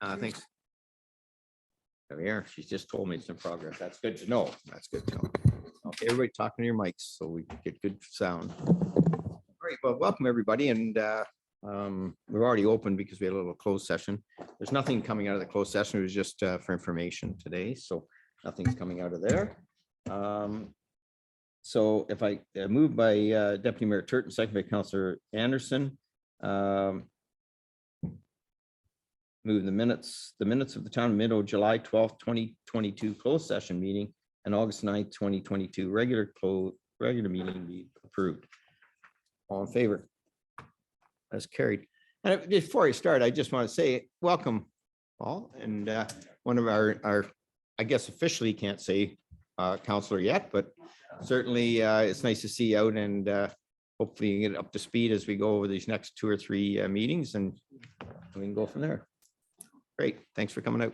Thanks. Here, she's just told me it's in progress. That's good to know. That's good to know. Okay, everybody talking to your mics so we can get good sound. All right, well, welcome everybody. And we're already open because we had a little closed session. There's nothing coming out of the closed session. It was just for information today. So nothing's coming out of there. So if I move by Deputy Mayor Turton, second by Councillor Anderson. Move the minutes of the town of Minto, July 12th, 2022 closed session meeting and August 9th, 2022 regular meeting be approved. All in favor? That's carried. And before I start, I just want to say welcome, Paul, and one of our I guess officially can't say counselor yet, but certainly it's nice to see you out, and hopefully you get up to speed as we go over these next 2 or 3 meetings, and we can go from there. Great, thanks for coming out.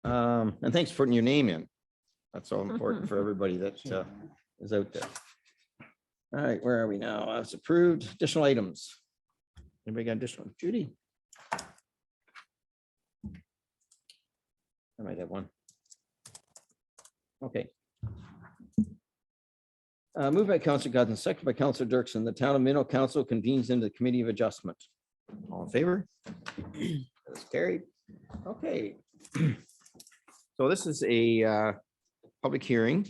And thanks for putting your name in. That's all important for everybody that is out there. All right, where are we now? That's approved. Additional items. Anybody got additional? Judy? I might have one. Okay. Moved by Councillor Gudson, second by Councillor Dirksen. The town of Minto Council convenes into the Committee of Adjustment. All in favor? That's carried. Okay. So this is a public hearing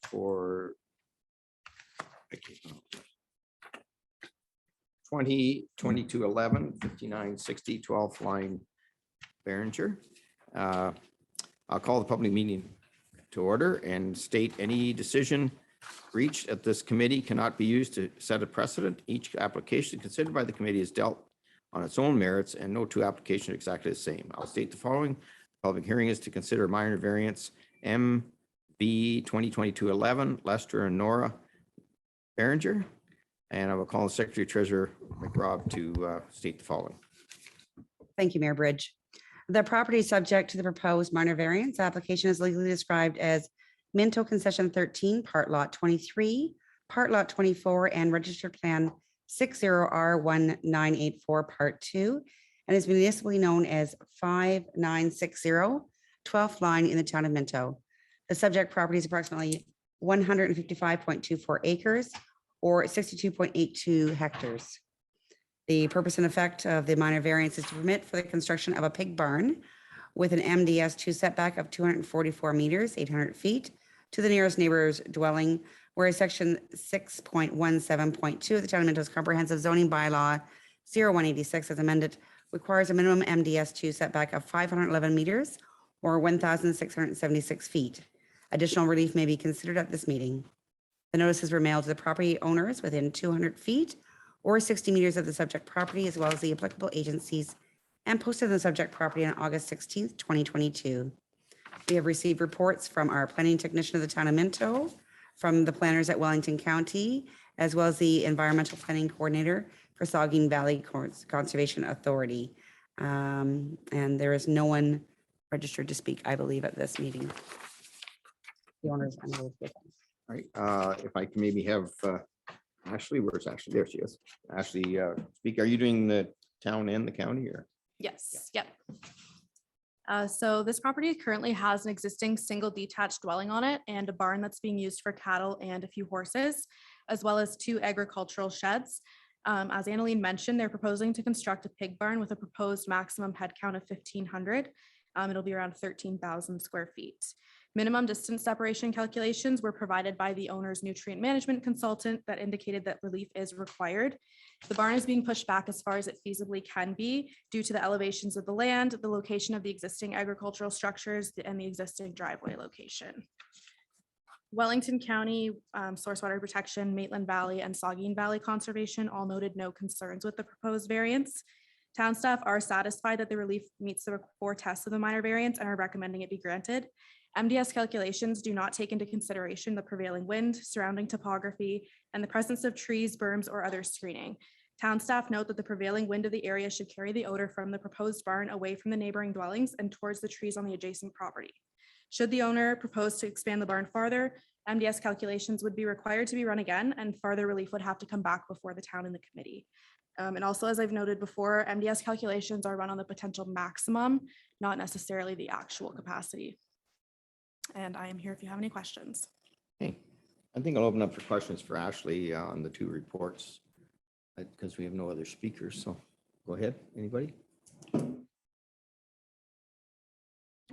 for 2022-11 5960 12th line Behringer. I'll call the public meeting to order and state any decision reached at this committee cannot be used to set a precedent. Each application considered by the committee is dealt on its own merits, and no two applications are exactly the same. I'll state the following. Public hearing is to consider minor variance MB 2022-11 Lester and Nora Behringer, and I will call the Secretary Treasurer McRobb to state the following. Thank you, Mayor Bridge. The property subject to the proposed minor variance application is legally described as Minto Concession 13, Part Lot 23, Part Lot 24, and Registered Plan 60R1984, Part 2, and is municipally known as 5960 12th line in the town of Minto. The subject property is approximately 155.24 acres or 62.82 hectares. The purpose and effect of the minor variance is to permit for the construction of a pig barn with an MDS2 setback of 244 meters, 800 feet to the nearest neighbor's dwelling, whereas section 6.17.2 of the town of Minto's comprehensive zoning bylaw 0186 as amended requires a minimum MDS2 setback of 511 meters or 1,676 feet. Additional relief may be considered at this meeting. The notices were mailed to the property owners within 200 feet or 60 meters of the subject property, as well as the applicable agencies, and posted on the subject property on August 16th, 2022. We have received reports from our planning technician of the town of Minto, from the planners at Wellington County, as well as the environmental planning coordinator for Saugeen Valley Conservation Authority. And there is no one registered to speak, I believe, at this meeting. The owners. All right, if I can maybe have Ashley, where's Ashley? There she is. Ashley, speak. Are you doing the town and the county here? Yes. Yep. So this property currently has an existing single detached dwelling on it and a barn that's being used for cattle and a few horses, as well as 2 agricultural sheds. As Annalene mentioned, they're proposing to construct a pig barn with a proposed maximum head count of 1,500. It'll be around 13,000 square feet. Minimum distance separation calculations were provided by the owner's nutrient management consultant that indicated that relief is required. The barn is being pushed back as far as it feasibly can be due to the elevations of the land, the location of the existing agricultural structures, and the existing driveway location. Wellington County, Source Water Protection, Maitland Valley, and Saugeen Valley Conservation all noted no concerns with the proposed variance. Town staff are satisfied that the relief meets the 4 tests of the minor variance and are recommending it be granted. MDS calculations do not take into consideration the prevailing wind, surrounding topography, and the presence of trees, berms, or other screening. Town staff note that the prevailing wind of the area should carry the odor from the proposed barn away from the neighboring dwellings and towards the trees on the adjacent property. Should the owner propose to expand the barn farther, MDS calculations would be required to be run again, and further relief would have to come back before the town and the committee. And also, as I've noted before, MDS calculations are run on the potential maximum, not necessarily the actual capacity. And I am here if you have any questions. Okay, I think I'll open up for questions for Ashley on the two reports because we have no other speakers. So go ahead, anybody?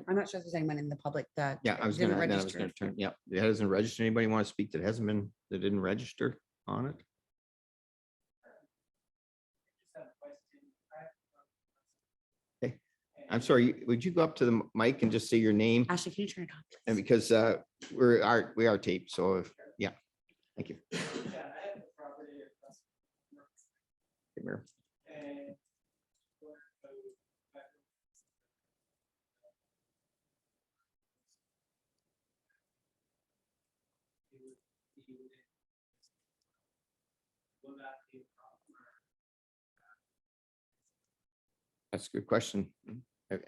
I'm not sure if there's anyone in the public that. Yeah, I was didn't gonna register. turn, yeah, it hasn't registered. Anybody want to speak that hasn't been, that didn't register on it? Okay, I'm sorry, would you go up to the mic and just say your name? Ashley, can you turn it on? please? And because we are taped, so if, yeah, thank you. Okay, Mayor. That's a good question.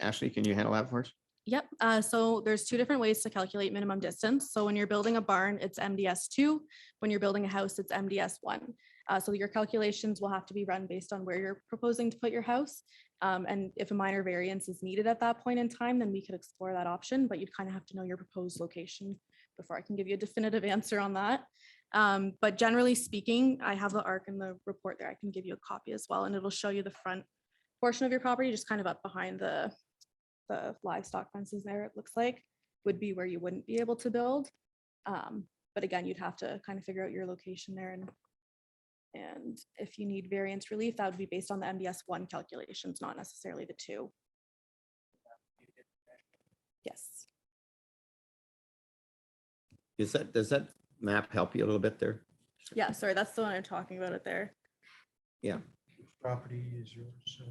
Ashley, can you handle that for us? Yep, so there's two different ways to calculate minimum distance. So when you're building a barn, it's MDS 2. When you're building a house, it's MDS 1. So your calculations will have to be run based on where you're proposing to put your house. And if a minor variance is needed at that point in time, then we could explore that option, but you'd kind of have to know your proposed location before I can give you a definitive answer on that. But generally speaking, I have the ARC in the report there. I can give you a copy as well, and it'll show you the front portion of your property, just kind of up behind the livestock fences there, it looks like, would be where you wouldn't be able to build. But again, you'd have to kind of figure out your location there, and if you need variance relief, that would be based on the MDS 1 calculations, not necessarily the 2. Yes. Does that map help you a little bit there? Yeah, sorry, that's the one I'm talking about it there. Yeah, Property is yours, so.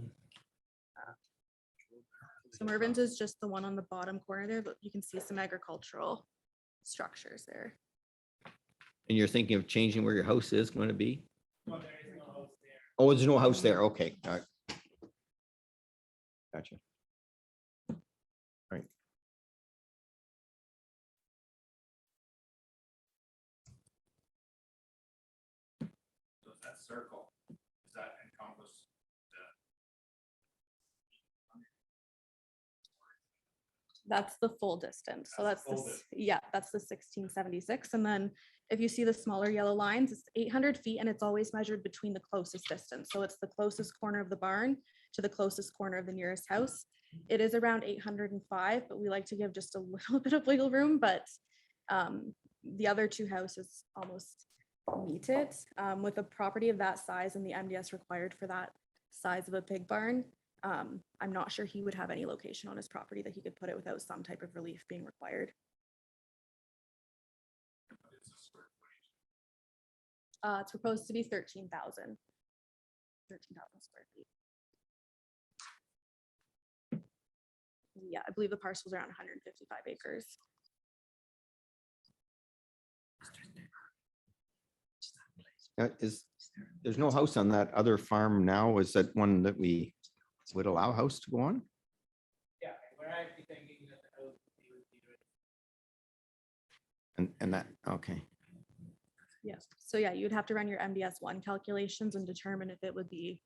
So Mervin's is just the one on the bottom corner there, but you can see some agricultural structures there. and you're thinking of changing where your house is going to be? Oh, there's no house there. Okay, all right. Gotcha. Right. So that circle, does that encompass That's the full distance. So That's that's the the, full yeah, that's the 1676. And then if you see the smaller yellow lines, it's 800 feet and it's always measured between the closest distance. So it's the closest corner of the barn to the closest corner of the nearest house. It is around 805, but we like to give just a little bit of wiggle room, but the other two houses almost meet it. With a property of that size and the MDS required for that size of a pig barn, I'm not sure he would have any location on his property that he could put it without some type of relief being required. It's proposed to be 13,000 square feet. Yeah, I believe the parcel's around 155 acres. There's no house on that other farm now? Is that one that we would allow house to go on? Yeah, we're actually thinking that the house would be And that, okay. Yes. So yeah, you'd have to run your MDS 1 calculations and determine if it would be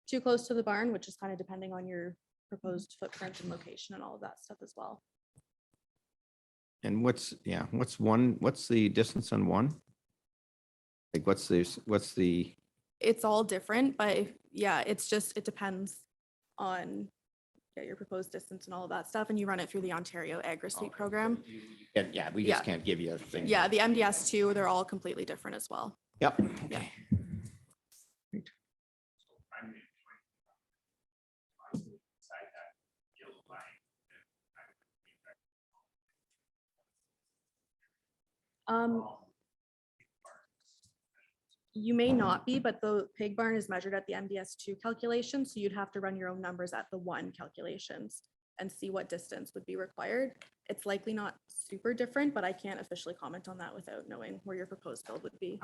too close to the barn, which is kind of depending on your proposed footprint and location and all of that stuff as well. And what's the distance on one? Like what's the, It's all different, but yeah, it's just, it depends on your proposed distance and all of that stuff. And you run it through the Ontario Agri-Suite program. yeah, we Yeah. just can't give you a thing. Yeah, the MDS 2, they're all completely different as well. Yep. Yeah. Okay. Great. You may not be, but the pig barn is measured at the MDS 2 calculation, so you'd have to run your own numbers at the 1 calculations and see what distance would be required. It's likely not super different, but I can't officially comment on that without knowing where your proposed build would be.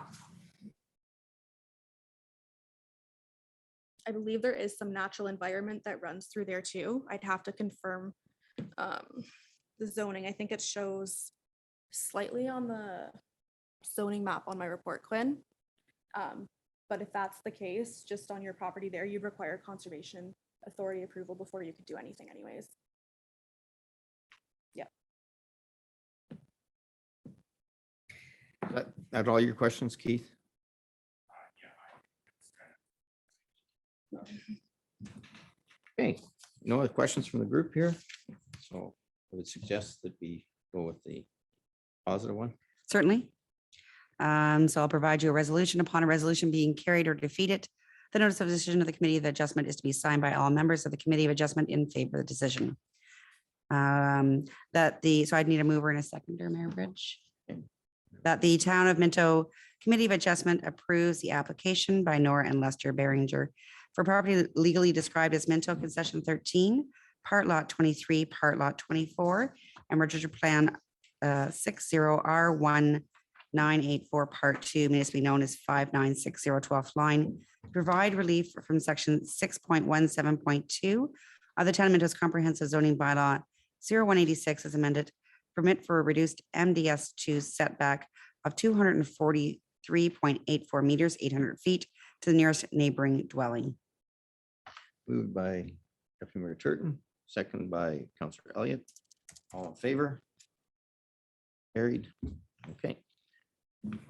I believe there is some natural environment that runs through there too. I'd have to confirm the zoning. I think it shows slightly on the zoning map on my report, Quinn. But if that's the case, just on your property there, you'd require conservation authority approval before you could do anything anyways. That all your questions, Keith? Okay, no other questions from the group here? So I would suggest that we go with the positive one. Certainly. So I'll provide you a resolution. Upon a resolution being carried or defeated, the notice of decision of the Committee of Adjustment is to be signed by all members of the Committee of Adjustment in favor of the decision. So I'd need a mover and a seconder, Mayor Bridge. That the Town of Minto Committee of Adjustment approves the application by Nora and Lester Behringer for property legally described as Minto Concession 13, Part Lot 23, Part Lot 24, and Registered Plan 60R1984, Part 2, municipally known as 5960 12th line, provide relief from Section 6.17.2 of the Town of Minto's Comprehensive Zoning Bylaw 0186 as amended, permit for a reduced MDS2 setback of 243.84 meters, 800 feet to the nearest neighboring dwelling. Moved by Deputy Mayor Turton, second by Councillor Elliott. All in favor? Carried. Okay.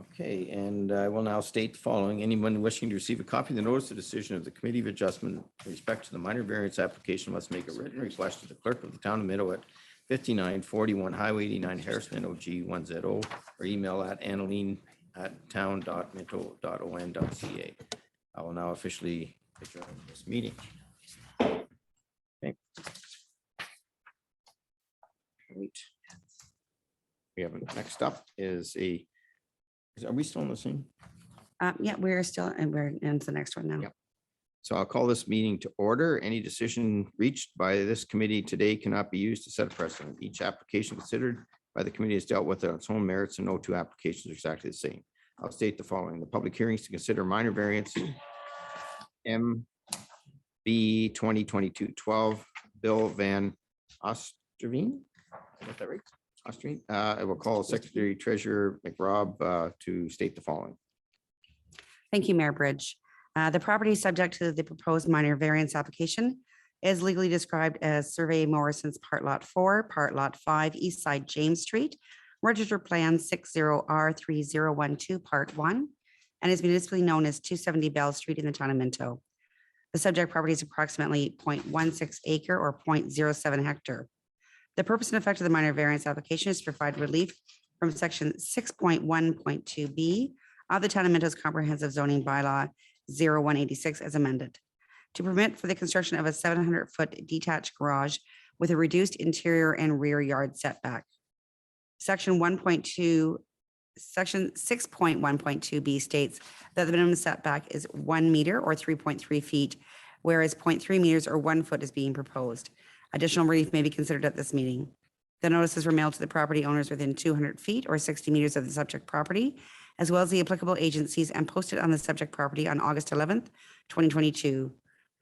Okay, and I will now state the following. Anyone wishing to receive a copy of the notice of decision of the Committee of Adjustment with respect to the minor variance application must make a written request to the clerk of the Town of Minto at 5941 Highway 89 Harrison, OG 1ZO, or email at annaline@town.minto.on.ca. I will now officially adjourn this meeting. Okay. Great. We have, next up is are we still in the same? Yeah, we're still, and we're into the next one now. Yep. So I'll call this meeting to order. Any decision reached by this committee today cannot be used to set a precedent. Each application considered by the committee is dealt with on its own merits, and no two applications are exactly the same. I'll state the following. The public hearings to consider minor variance MB 2022-12, Bill Van Osterveen. Is that right? Osterveen. I will call Secretary Treasurer McRobb to state the following. Thank you, Mayor Bridge. The property subject to the proposed minor variance application is legally described as Survey Morrison's Part Lot 4, Part Lot 5, East Side James Street, Registered Plan 60R3012, Part 1, and is municipally known as 270 Bell Street in the Town of Minto. The subject property is approximately 0.16 acre or 0.07 hectare. The purpose and effect of the minor variance application is to provide relief from Section 6.1.2B of the Town of Minto's Comprehensive Zoning Bylaw 0186 as amended, to permit for the construction of a 700-foot detached garage with a reduced interior and rear yard setback. Section 6.1.2B states that the minimum setback is 1 meter or 3.3 feet, whereas 0.3 meters or 1 foot is being proposed. Additional relief may be considered at this meeting. The notices were mailed to the property owners within 200 feet or 60 meters of the subject property, as well as the applicable agencies, and posted on the subject property on August 11th, 2022.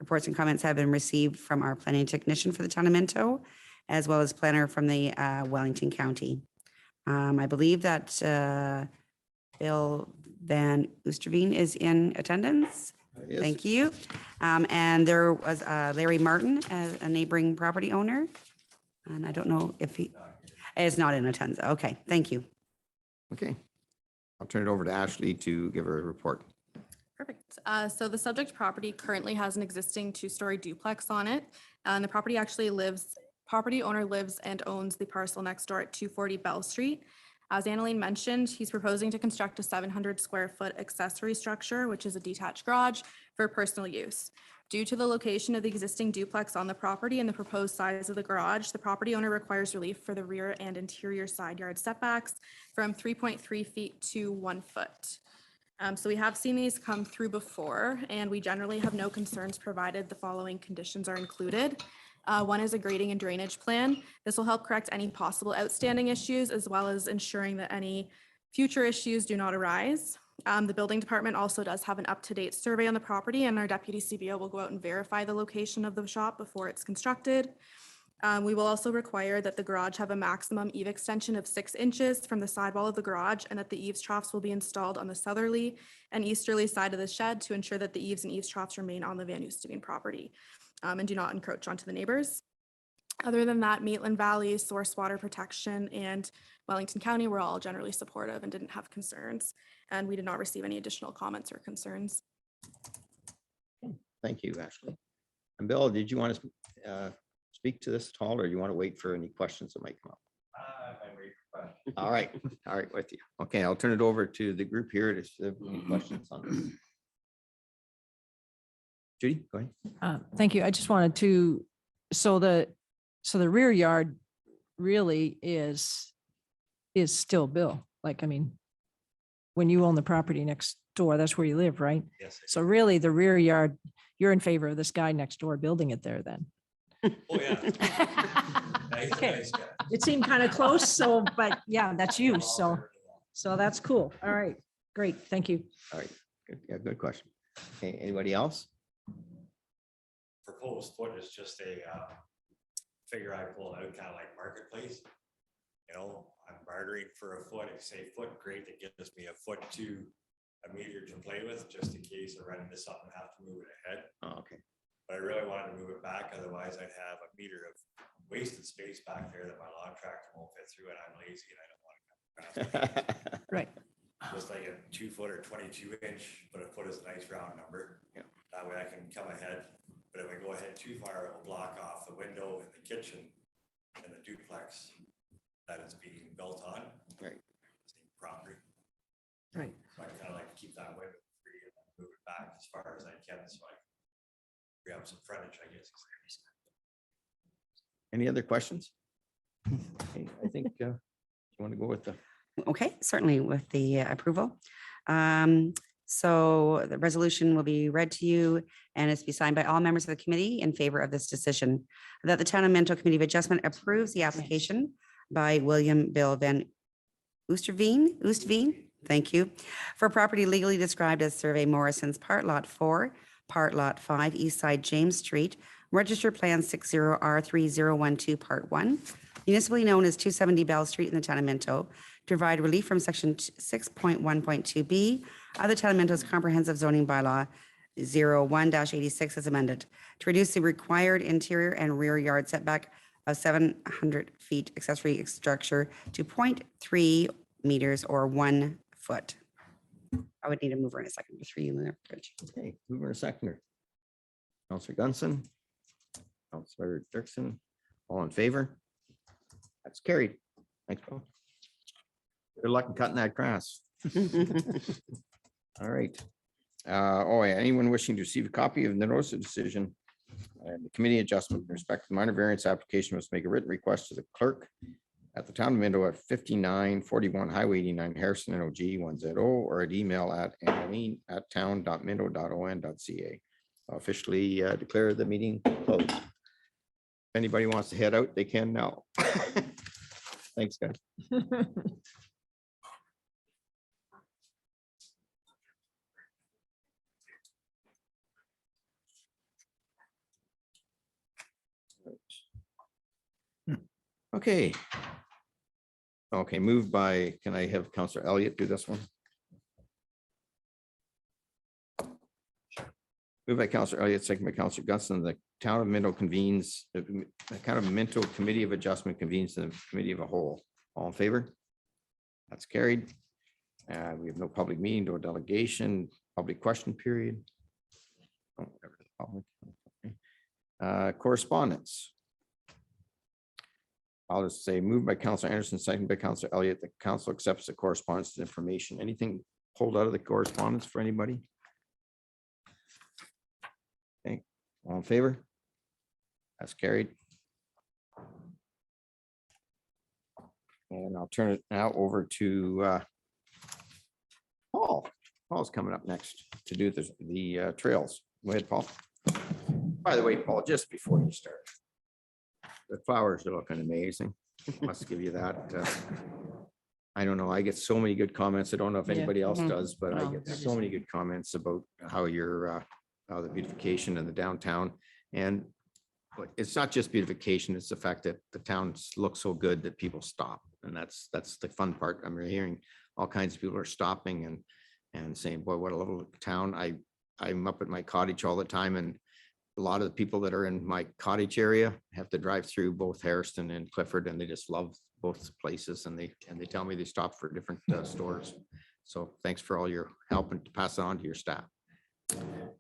Reports and comments have been received from our planning technician for the Town of Minto, as well as planner from the Wellington County. I believe that Bill Van Oosterveen is in attendance. Yes. Thank you. And there was Larry Martin, a neighboring property owner. And I don't know if he is not in attendance. Okay, thank you. Okay. I'll turn it over to Ashley to give her a report. Perfect. So the subject property currently has an existing two-story duplex on it. And the property property owner lives and owns the parcel next door at 240 Bell Street. As Annaline mentioned, he's proposing to construct a 700 square foot accessory structure, which is a detached garage for personal use. Due to the location of the existing duplex on the property and the proposed size of the garage, the property owner requires relief for the rear and interior side yard setbacks from 3.3 feet to 1 foot. So we have seen these come through before, and we generally have no concerns provided the following conditions are included. One is a grading and drainage plan. This will help correct any possible outstanding issues, as well as ensuring that any future issues do not arise. The building department also does have an up-to-date survey on the property, and our deputy CBO will go out and verify the location of the shop before it's constructed. We will also require that the garage have a maximum eave extension of 6 inches from the sidewall of the garage and that the eaves troughs will be installed on the southerly and easterly side of the shed to ensure that the eaves and eaves troughs remain on the Van Oostebeen property and do not encroach onto the neighbors. Other than that, Maitland Valley, Source Water Protection, and Wellington County were all generally supportive and didn't have concerns. And we did not receive any additional comments or concerns. Thank you, Ashley. And Bill, did you want to speak to this at all, or do you want to wait for any questions that might come up? I wait for questions. All right, with you. Okay, I'll turn it over to the group here to see if any questions on this. Judy, go ahead. Thank you. I just wanted to, so the rear yard really is still Bill. Like, I mean, when you own the property next door, that's where you live, right? Yes. So really the rear yard, you're in favor of this guy next door building it there then? Oh, yeah. Nice, Okay. nice guy. It seemed kind of close, so, but yeah, that's you. So that's cool. All right, great. Thank you. All right, good, yeah, good question. Okay, anybody else? Proposed foot is just a figure I pulled out, kind of like marketplace. You know, I'm bartering for a foot, I say foot, great, that gives me a foot to a meter to play with, just in case I run into something and have to move it ahead. Oh, okay. But I really wanted to move it back, otherwise I'd have a meter of wasted space back there that my lawn tractor won't fit through, and I'm lazy and I don't want to come around. Right. Just like a 2 foot or 22 inch, but a foot is a nice round number. Yeah. That way I can come ahead, but if I go ahead too far, it will block off the window in the kitchen and the duplex that is being built on. Right. Same property. Right. So I kind of like to keep that window free and then move it back as far as I can, so I can free up some frontage, I guess. Any other questions? Okay, I think you want to go with the, Okay, certainly with the approval. So the resolution will be read to you and it's be signed by all members of the committee in favor of this decision. That the Town of Minto Committee of Adjustment approves the application by William Bill Van Oosteveen, thank you, for property legally described as Survey Morrison's Part Lot 4, Part Lot 5, East Side James Street, Register Plan 60R3012, Part 1, municipally known as 270 Bell Street in the Town of Minto, to provide relief from Section 6.1.2B of the Town of Minto's Comprehensive Zoning Bylaw 01-86 as amended, to reduce the required interior and rear yard setback of 700 feet accessory structure to 0.3 meters or 1 foot. I would need a mover in a second just for you, Rich. okay, mover and seconder. Counselor Gunson. Counselor Dirksen, all in favor? That's carried. Thanks, Paul. Good luck in cutting that grass. All right. Oh, yeah, anyone wishing to receive a copy of the notice of decision and the committee adjustment with respect to the minor variance application must make a written request to the clerk at the Town of Minto at 5941 Highway 89 Harrison NOG 10, or an email at town.minto.on.ca. Officially declare the meeting closed. If anybody wants to head out, they can now. Thanks, guys. Okay. Okay, moved by, can I have Counselor Elliott do this one? Moved by Counselor Elliott, second by Counselor Gunson, the Town of Minto convenes, the Town of Minto Committee of Adjustment convenes the committee of a whole. All in favor? That's carried. We have no public meeting, no delegation, public question period. Oh, whatever the public, okay. Correspondence. I'll just say moved by Counselor Anderson, second by Counselor Elliott, the council accepts the correspondence information. Anything pulled out of the correspondence for anybody? Okay, all in favor? That's carried. And I'll turn it now over to Paul. Paul's coming up next to do the trails. Go ahead, Paul. By the way, Paul, just before you start, the flowers are looking amazing. Must give you that. I don't know. I get so many good comments. I don't know if Yeah. anybody else Mhm. does, but I No, get they're so just- many good comments about how your how the beautification in the downtown. And but it's not just beautification, it's the fact that the towns look so good that people stop. And that's the fun part. I'm hearing all kinds of people are stopping and saying, boy, what a little town. I'm up at my cottage all the time, and a lot of the people that are in my cottage area have to drive through both Harrison and Clifford, and they just love both places. And they tell me they stop for different stores. So thanks for all your help, and to pass it on to your staff.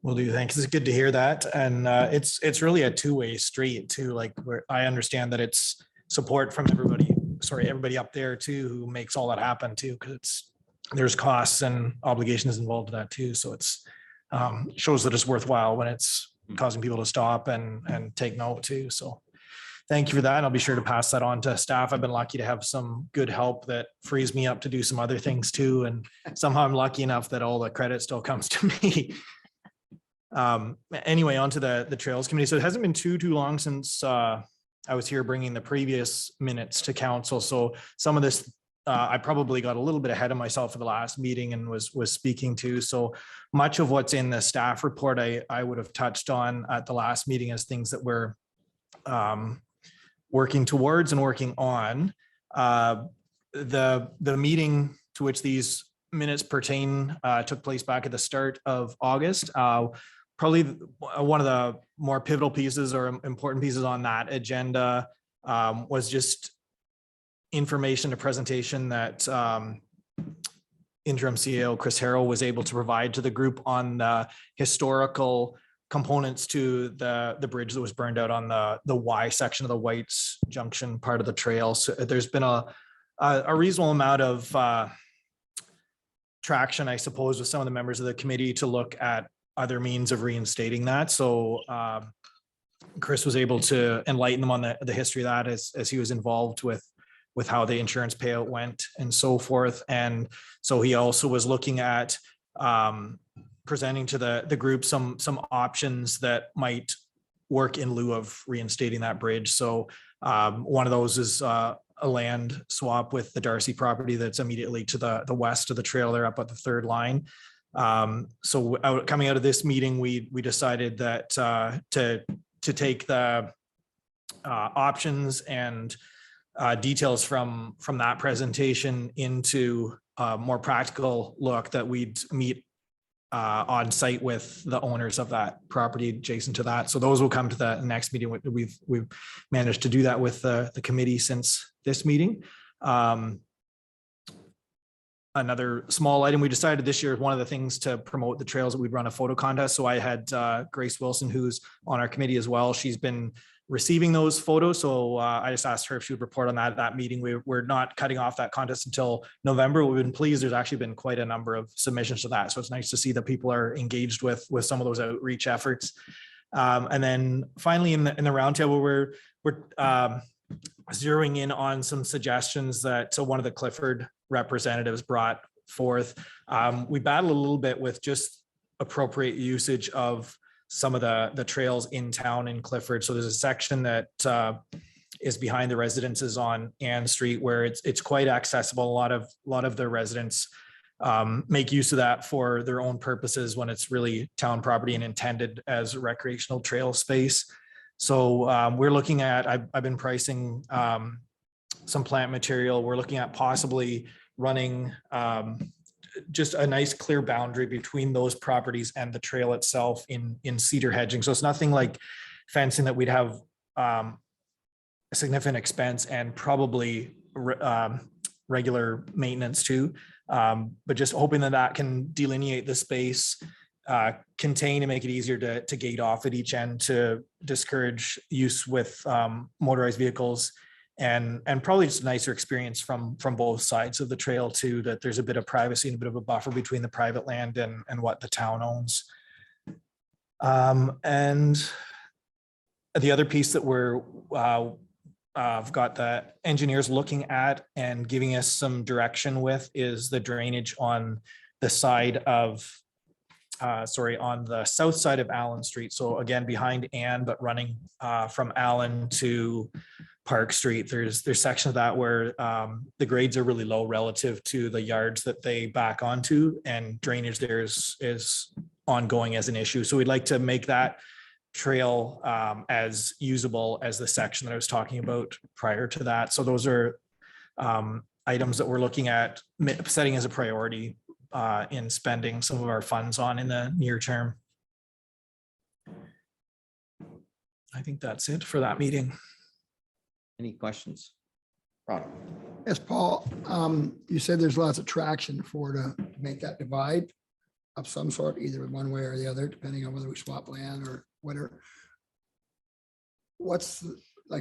Will do. Thanks. It's good to hear that. And it's really a two-way street too. Like where I understand that it's support from everybody up there too, who makes all that happen too, because there's costs and obligations involved in that too. So it's shows that it's worthwhile when it's causing people to stop and take note too. So thank you for that. And I'll be sure to pass that on to staff. I've been lucky to have some good help that frees me up to do some other things too. And somehow I'm lucky enough that all the credit still comes to me. Anyway, onto the Trails Committee. So it hasn't been too long since I was here bringing the previous minutes to council. So some of this, I probably got a little bit ahead of myself for the last meeting and was speaking to. So much of what's in the staff report, I would have touched on at the last meeting as things that we're working towards and working on. The meeting to which these minutes pertain took place back at the start of August. Probably one of the more pivotal pieces or important pieces on that agenda was just information, a presentation that interim CEO Chris Harrell was able to provide to the group on the historical components to the bridge that was burned out on the Y section of the Whites Junction part of the trail. So there's been a reasonable amount of traction, I suppose, with some of the members of the committee to look at other means of reinstating that. So Chris was able to enlighten them on the history of that as he was involved with how the insurance payout went and so forth. And so he also was looking at presenting to the group some options that might work in lieu of reinstating that bridge. So one of those is a land swap with the Darcy property that's immediately to the west of the trail there up at the third line. So coming out of this meeting, we decided that to take the options and details from that presentation into a more practical look that we'd meet on site with the owners of that property adjacent to that. So those will come to the next meeting. We've managed to do that with the committee since this meeting. Another small item we decided this year, one of the things to promote the trails, that we'd run a photo contest. So I had Grace Wilson, who's on our committee as well. She's been receiving those photos. So I just asked her if she would report on that at that meeting. We're not cutting off that contest until November. We've been pleased. There's actually been quite a number of submissions to that. So it's nice to see that people are engaged with some of those outreach efforts. And then finally in the roundtable, we're zeroing in on some suggestions that one of the Clifford representatives brought forth. We battled a little bit with just appropriate usage of some of the trails in town in Clifford. So there's a section that is behind the residences on Ann Street where it's quite accessible. A lot of the residents make use of that for their own purposes when it's really town property and intended as recreational trail space. So we're looking at, I've been pricing some plant material. We're looking at possibly running just a nice clear boundary between those properties and the trail itself in cedar hedging. So it's nothing like fencing that we'd have a significant expense and probably regular maintenance too. But just hoping that can delineate the space, contain and make it easier to gate off at each end to discourage use with motorized vehicles, and probably just a nicer experience from both sides of the trail too, that there's a bit of privacy and a bit of a buffer between the private land and what the town owns. And the other piece that I've got the engineers looking at and giving us some direction with is the drainage on the side of on the south side of Allen Street. So again, behind Ann, but running from Allen to Park Street. There's sections of that where the grades are really low relative to the yards that they back onto, and drainage there is ongoing as an issue. So we'd like to make that trail as usable as the section that I was talking about prior to that. So those are items that we're looking at setting as a priority in spending some of our funds on in the near term. I think that's it for that meeting. Any questions? Rod? Yes, Paul, you said there's lots of traction to make that divide of some sort, either one way or the other, depending on whether we swap land or whatever. What's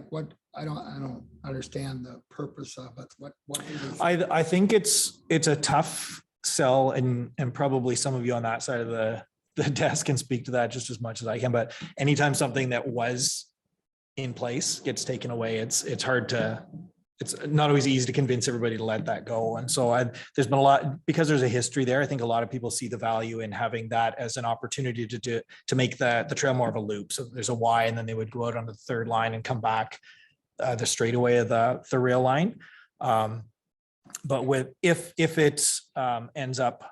what, I don't understand the purpose of it. What? I think it's a tough sell, and probably some of you on that side of the desk can speak to that just as much as I can, but anytime something that was in place gets taken away, it's hard to, it's not always easy to convince everybody to let that go. And so there's been a lot, because there's a history there. I think a lot of people see the value in having that as an opportunity to make the trail more of a loop. So there's a Y, and then they would go out on the third line and come back the straightaway of the rail line. But if it ends up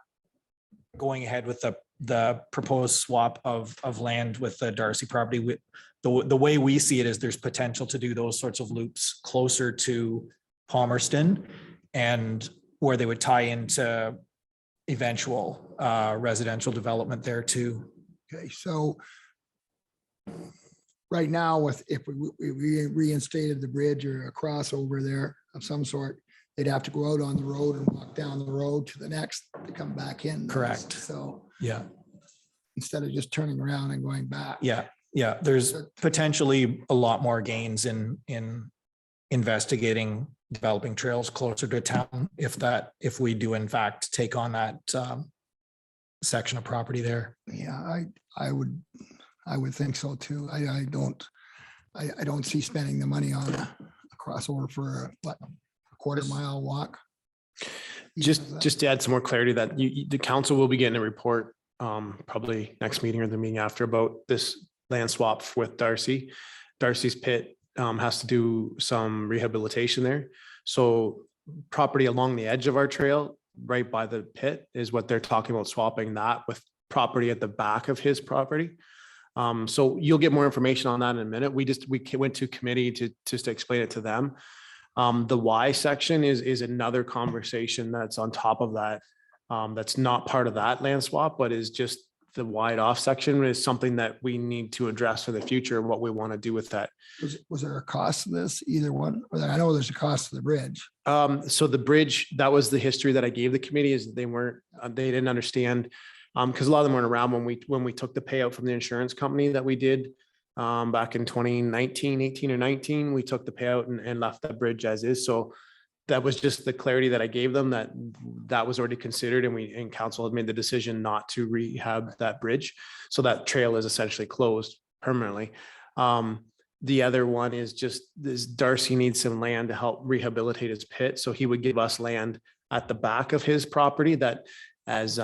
going ahead with the proposed swap of land with the Darcy property, the way we see it is there's potential to do those sorts of loops closer to Palmerston, and where they would tie into eventual residential development there too. Okay, so right now, if we reinstated the bridge or a crossover there of some sort, they'd have to go out on the road and walk down the road to the next to come back in. Correct. So Yeah. instead of just turning around and going back. Yeah, there's potentially a lot more gains in investigating developing trails closer to town if we do in fact take on that section of property there. Yeah, I would think so too. I don't see spending the money on a crossover for a quarter mile walk. Just to add some more clarity, that the council will be getting a report probably next meeting or the meeting after about this land swap with Darcy. Darcy's pit has to do some rehabilitation there. So property along the edge of our trail, right by the pit, is what they're talking about, swapping that with property at the back of his property. So you'll get more information on that in a minute. We went to committee to just to explain it to them. The Y section is another conversation that's on top of that. That's not part of that land swap, but is just the wide off section is something that we need to address for the future, what we want to do with that. Was there a cost to this, either one? Or I know there's a cost to the bridge. So the bridge, that was the history that I gave the committee, is they didn't understand, because a lot of them weren't around when we took the payout from the insurance company that we did back in 2019, 18 or 19, we took the payout and left that bridge as is. So that was just the clarity that I gave them, that was already considered, and council had made the decision not to rehab that bridge. So that trail is essentially closed permanently. The other one is just this: Darcy needs some land to help rehabilitate his pit. So he would give us land at the back of his property that, as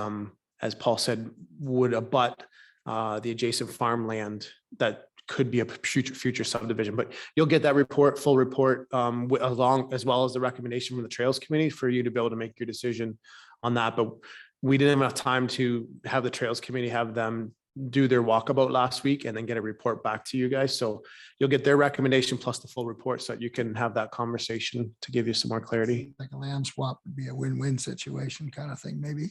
Paul said, would abut the adjacent farmland that could be a future subdivision. But you'll get that full report along, as well as the recommendation from the Trails Committee, for you to be able to make your decision on that. But we didn't have enough time to have the Trails Committee have them do their walkabout last week and then get a report back to you guys. So you'll get their recommendation plus the full report, so that you can have that conversation to give you some more clarity. Like a land swap would be a win-win situation kind of thing, maybe.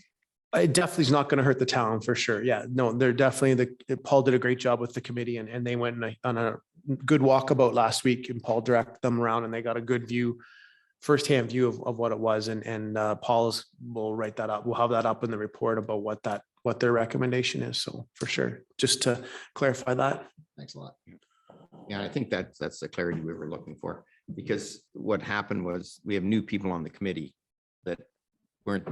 It definitely is not going to hurt the town, for sure. Yeah, no, they're definitely Paul did a great job with the committee, and they went on a good walkabout last week, and Paul directed them around, and they got a good view, firsthand view of what it was. And Paul's will write that up. We'll have that up in the report about what their recommendation is. So for sure, just to clarify that. Thanks a lot. Yeah, I think that's the clarity we were looking for, because what happened was we have new people on the committee that weren't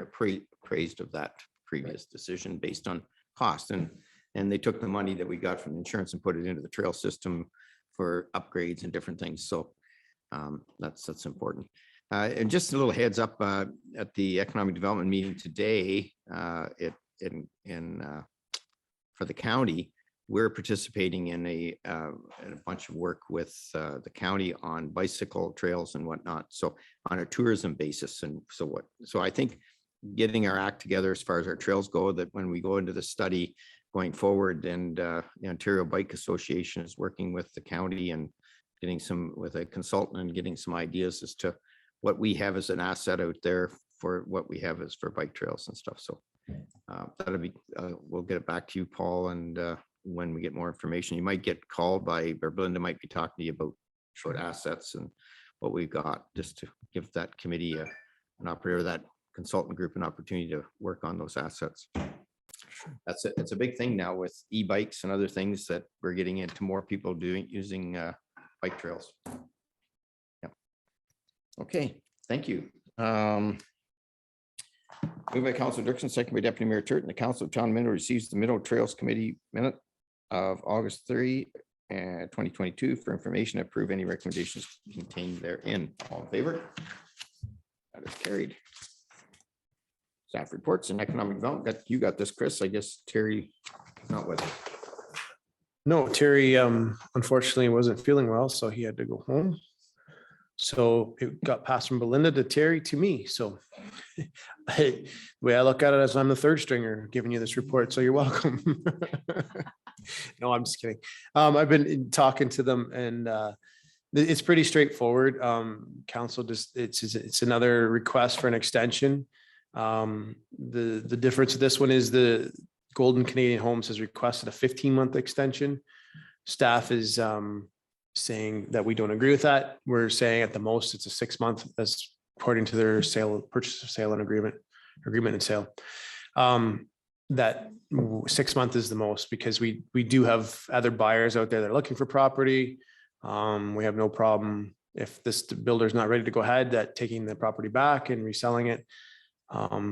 appraised of that previous decision based on cost, and they took the money that we got from insurance and put it into the trail system for upgrades and different things. So that's important. And just a little heads up, at the economic development meeting today, for the county, we're participating in a bunch of work with the county on bicycle trails and whatnot. So on a tourism basis. And so I think getting our act together as far as our trails go, that when we go into the study, going forward. And the Ontario Bike Association is working with the county and getting with a consultant and getting some ideas as to what we have as an asset out there for what we have as for bike trails and stuff. So that'll be, we'll get it back to you, Paul, and when we get more information, you might get called by, or Belinda might be talking to you about short assets and what we've got, just to give that committee an operator, that consultant group, an opportunity to work on those assets. That's it. It's a big thing now with e-bikes and other things that we're getting into more people using bike trails. Yeah. Okay, thank you. Moved by Councilor Dixon, second by Deputy Mayor Turton. The Council of John Minto receives the Minto Trails Committee minute of August 3, 2022 for information. Approve any recommendations contained therein. All in favor? That is carried. Staff reports and economic development. You got this, Chris. I guess Terry is not with us. No, Terry unfortunately wasn't feeling well, so he had to go home. So it got passed from Belinda to Terry to me. So the way I look at it, as I'm the third stringer giving you this report, so you're welcome. No, I'm just kidding. I've been talking to them, and it's pretty straightforward. Council just, it's another request for an extension. The difference of this one is the Golden Canadian Homes has requested a 15-month extension. Staff is saying that we don't agree with that. We're saying at the most it's a 6-month, as according to their purchase of sale and agreement and sale. That 6 months is the most, because we do have other buyers out there that are looking for property. We have no problem if this builder is not ready to go ahead, that taking the property back and reselling it.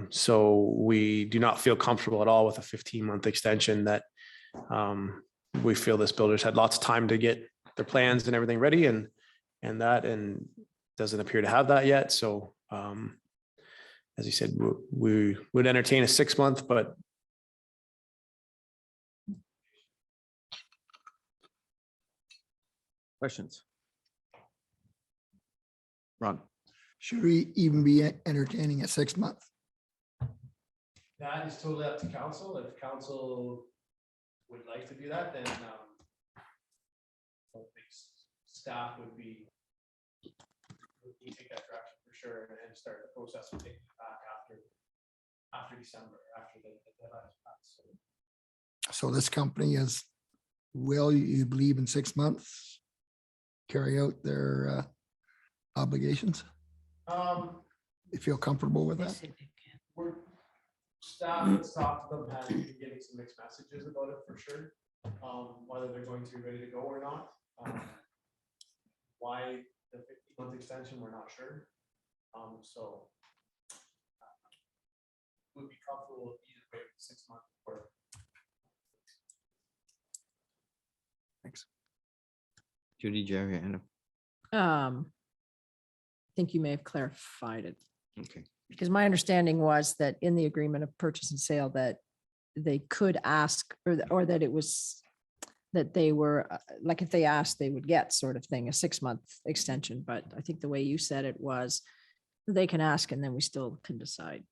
So we do not feel comfortable at all with a 15-month extension. That we feel this builder's had lots of time to get their plans and everything ready, and doesn't appear to have that yet. So as you said, we would entertain a 6-month, but Questions? Ron? Should we even be entertaining a 6-month? that is totally up to council. If council would like to do that, then I think staff would take that direction for sure, and start the process of taking it back after December, after the deadline is passed. So this company is, will you believe in 6 months carry out their obligations? You feel comfortable with that? We're staff that's talked to them has been getting some mixed messages about it for sure. Whether they're going to be ready to go or not. Why the 15-month extension, we're not sure. So would be comfortable either way with 6 months or. Thanks. Judy, do you have your hand up? I think you may have clarified it, Okay. because my understanding was that in the agreement of purchase and sale that they could ask, or that it was that they were like, if they asked, they would get, sort of thing, a 6-month extension. But I think the way you said it was they can ask and then we still can decide.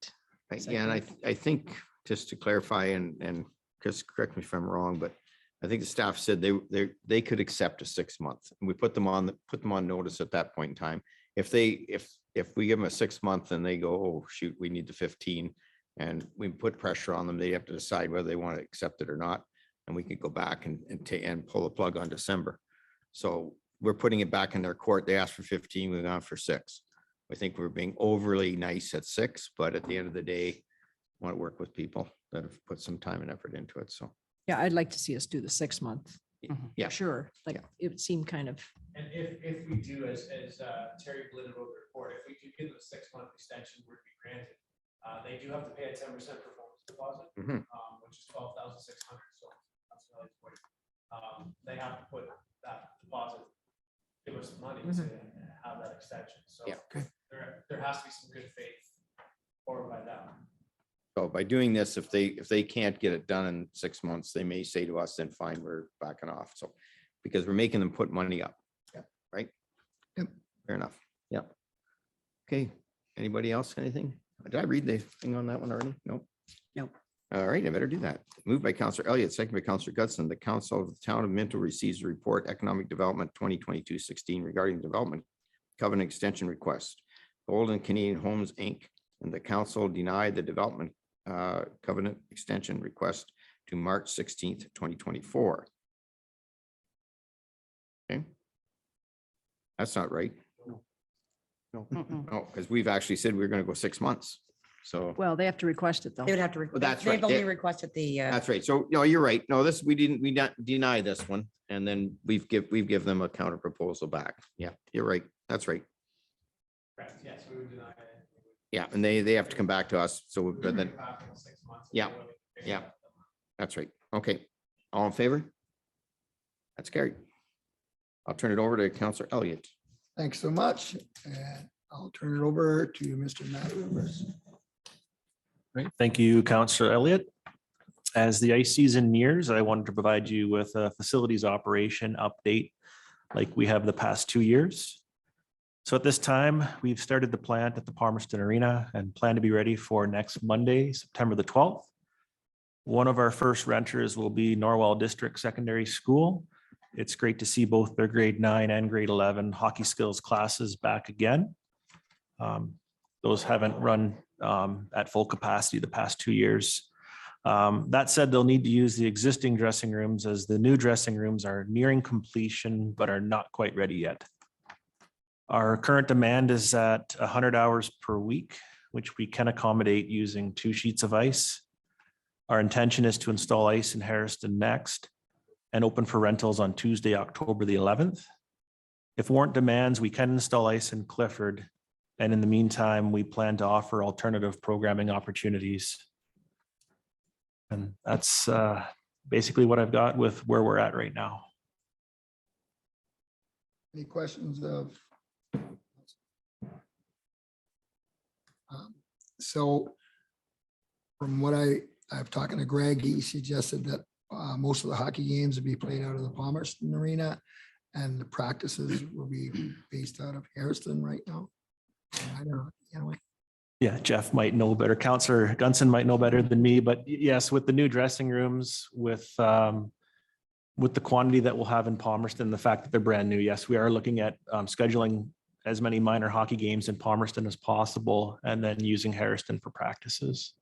Is that Yeah, and correct? I think, just to clarify, and Chris, correct me if I'm wrong, but I think the staff said they could accept a 6-month, and we put them on notice at that point in time. If we give them a 6-month and they go, oh shoot, we need the 15, and we put pressure on them, they have to decide whether they want to accept it or not. And we could go back and pull the plug on December. So we're putting it back in their court. They asked for 15, we've gone for 6. I think we're being overly nice at 6, but at the end of the day, I want to work with people that have put some time and effort into it. So Yeah, I'd like to see us do the 6-month. yeah, Sure. Like, it would seem kind of, And if we do, as Terry Glidden wrote the report, if we do give them a 6-month extension were to be granted, they do have to pay a 10% performance deposit, which is 12,600. So that's really important. They have to put that deposit, give us the money to have that extension. So Yeah. there has to be some good faith forward by them. so by doing this, if they can't get it done in 6 months, they may say to us, then fine, we're backing off. So because we're making them put money up. Yeah. Right. Yep. Fair enough. Yep. Okay. Anybody else? Anything? Did I read the thing on that one already? Nope. Nope. All right, I better do that. Moved by Counselor Elliott, second by Counselor Gutson. The Council of the Town of Minto receives a report, Economic Development 2022-16 regarding development covenant extension request. Golden Canadian Homes, Inc. and the council denied the development covenant extension request to March 16th, 2024. Okay. That's not right. No, because we've actually said we're going to go 6 months. So Well, they have to request it though. They would have to, Well, that's they've right. only Yeah. requested the, that's right. So, no, you're right. No, this, we not deny this one. And then we've give them a counter proposal back. Yeah, you're right. That's right. Correct. Yes, we would deny it. Yeah, and they have to come back to us. So, but then, Back in 6 months. Yeah. Yeah. that's right. Okay. All in favor? That's carried. I'll turn it over to Counselor Elliott. Thanks so much. And I'll turn it over to Mr. Matt Rivers. Great. Thank you, Councillor Elliott. As the ice season nears, I wanted to provide you with a facilities operation update like we have the past 2 years. So at this time, we've started the plant at the Palmerston Arena and plan to be ready for next Monday, September the 12th. One of our first renters will be Norwell District Secondary School. It's great to see both their grade 9 and grade 11 hockey skills classes back again. Those haven't run at full capacity the past 2 years. That said, they'll need to use the existing dressing rooms as the new dressing rooms are nearing completion, but are not quite ready yet. Our current demand is at 100 hours per week, which we can accommodate using 2 sheets of ice. Our intention is to install ice in Harrison next and open for rentals on Tuesday, October the 11th. If warrant demands, we can install ice in Clifford. And in the meantime, we plan to offer alternative programming opportunities. And that's basically what I've got with where we're at right now. Any questions of? So from what I've talking to Greg, he suggested that most of the hockey games would be played out of the Palmerston Arena and the practices will be based out of Harrison right now. I don't know, anyway. Yeah, Jeff might know better. Councillor Gunson might know better than me, but yes, with the new dressing rooms, with the quantity that we'll have in Palmerston, the fact that they're brand new, yes, we are looking at scheduling as many minor hockey games in Palmerston as possible, and then using Harrison for practices.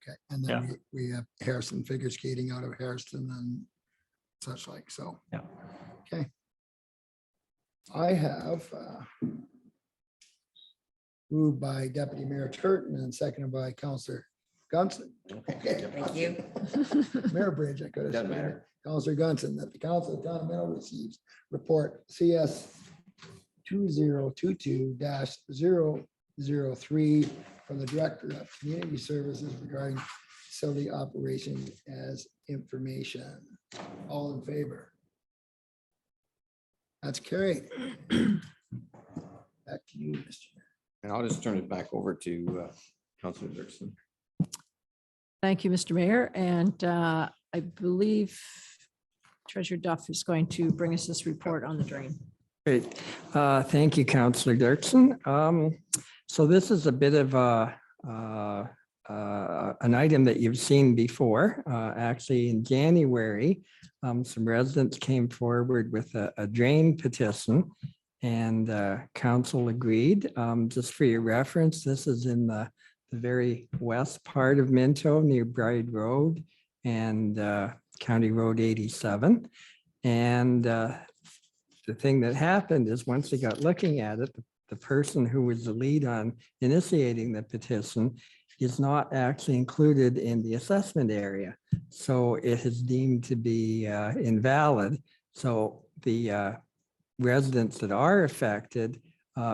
Okay, and then we have Harrison figure skating out of Harrison and such like, so. Yeah. Okay. I have moved by Deputy Mayor Turton and seconded by Councillor Gunson. Okay. thank you. Mayor Bridge, I could have Doesn't said matter. Councillor Gunson, that the Council of Town of Minto receives report CS 2022-003 from the Director of Community Services regarding facility operation as information. All in favor? That's carried. Back to you, Mr. Mayor. And I'll just turn it back over to Counselor Dirksen. Thank you, Mr. Mayor. And I believe Treasurer Duff is going to bring us this report on the drain. Great. Thank you, Councillor Dirksen. So this is a bit of an item that you've seen before. Actually, in January, some residents came forward with a drain petition and council agreed. Just for your reference, this is in the very west part of Minto near Bride Road and County Road 87. And the thing that happened is once they got looking at it, the person who was the lead on initiating the petition is not actually included in the assessment area. So it is deemed to be invalid. So the residents that are affected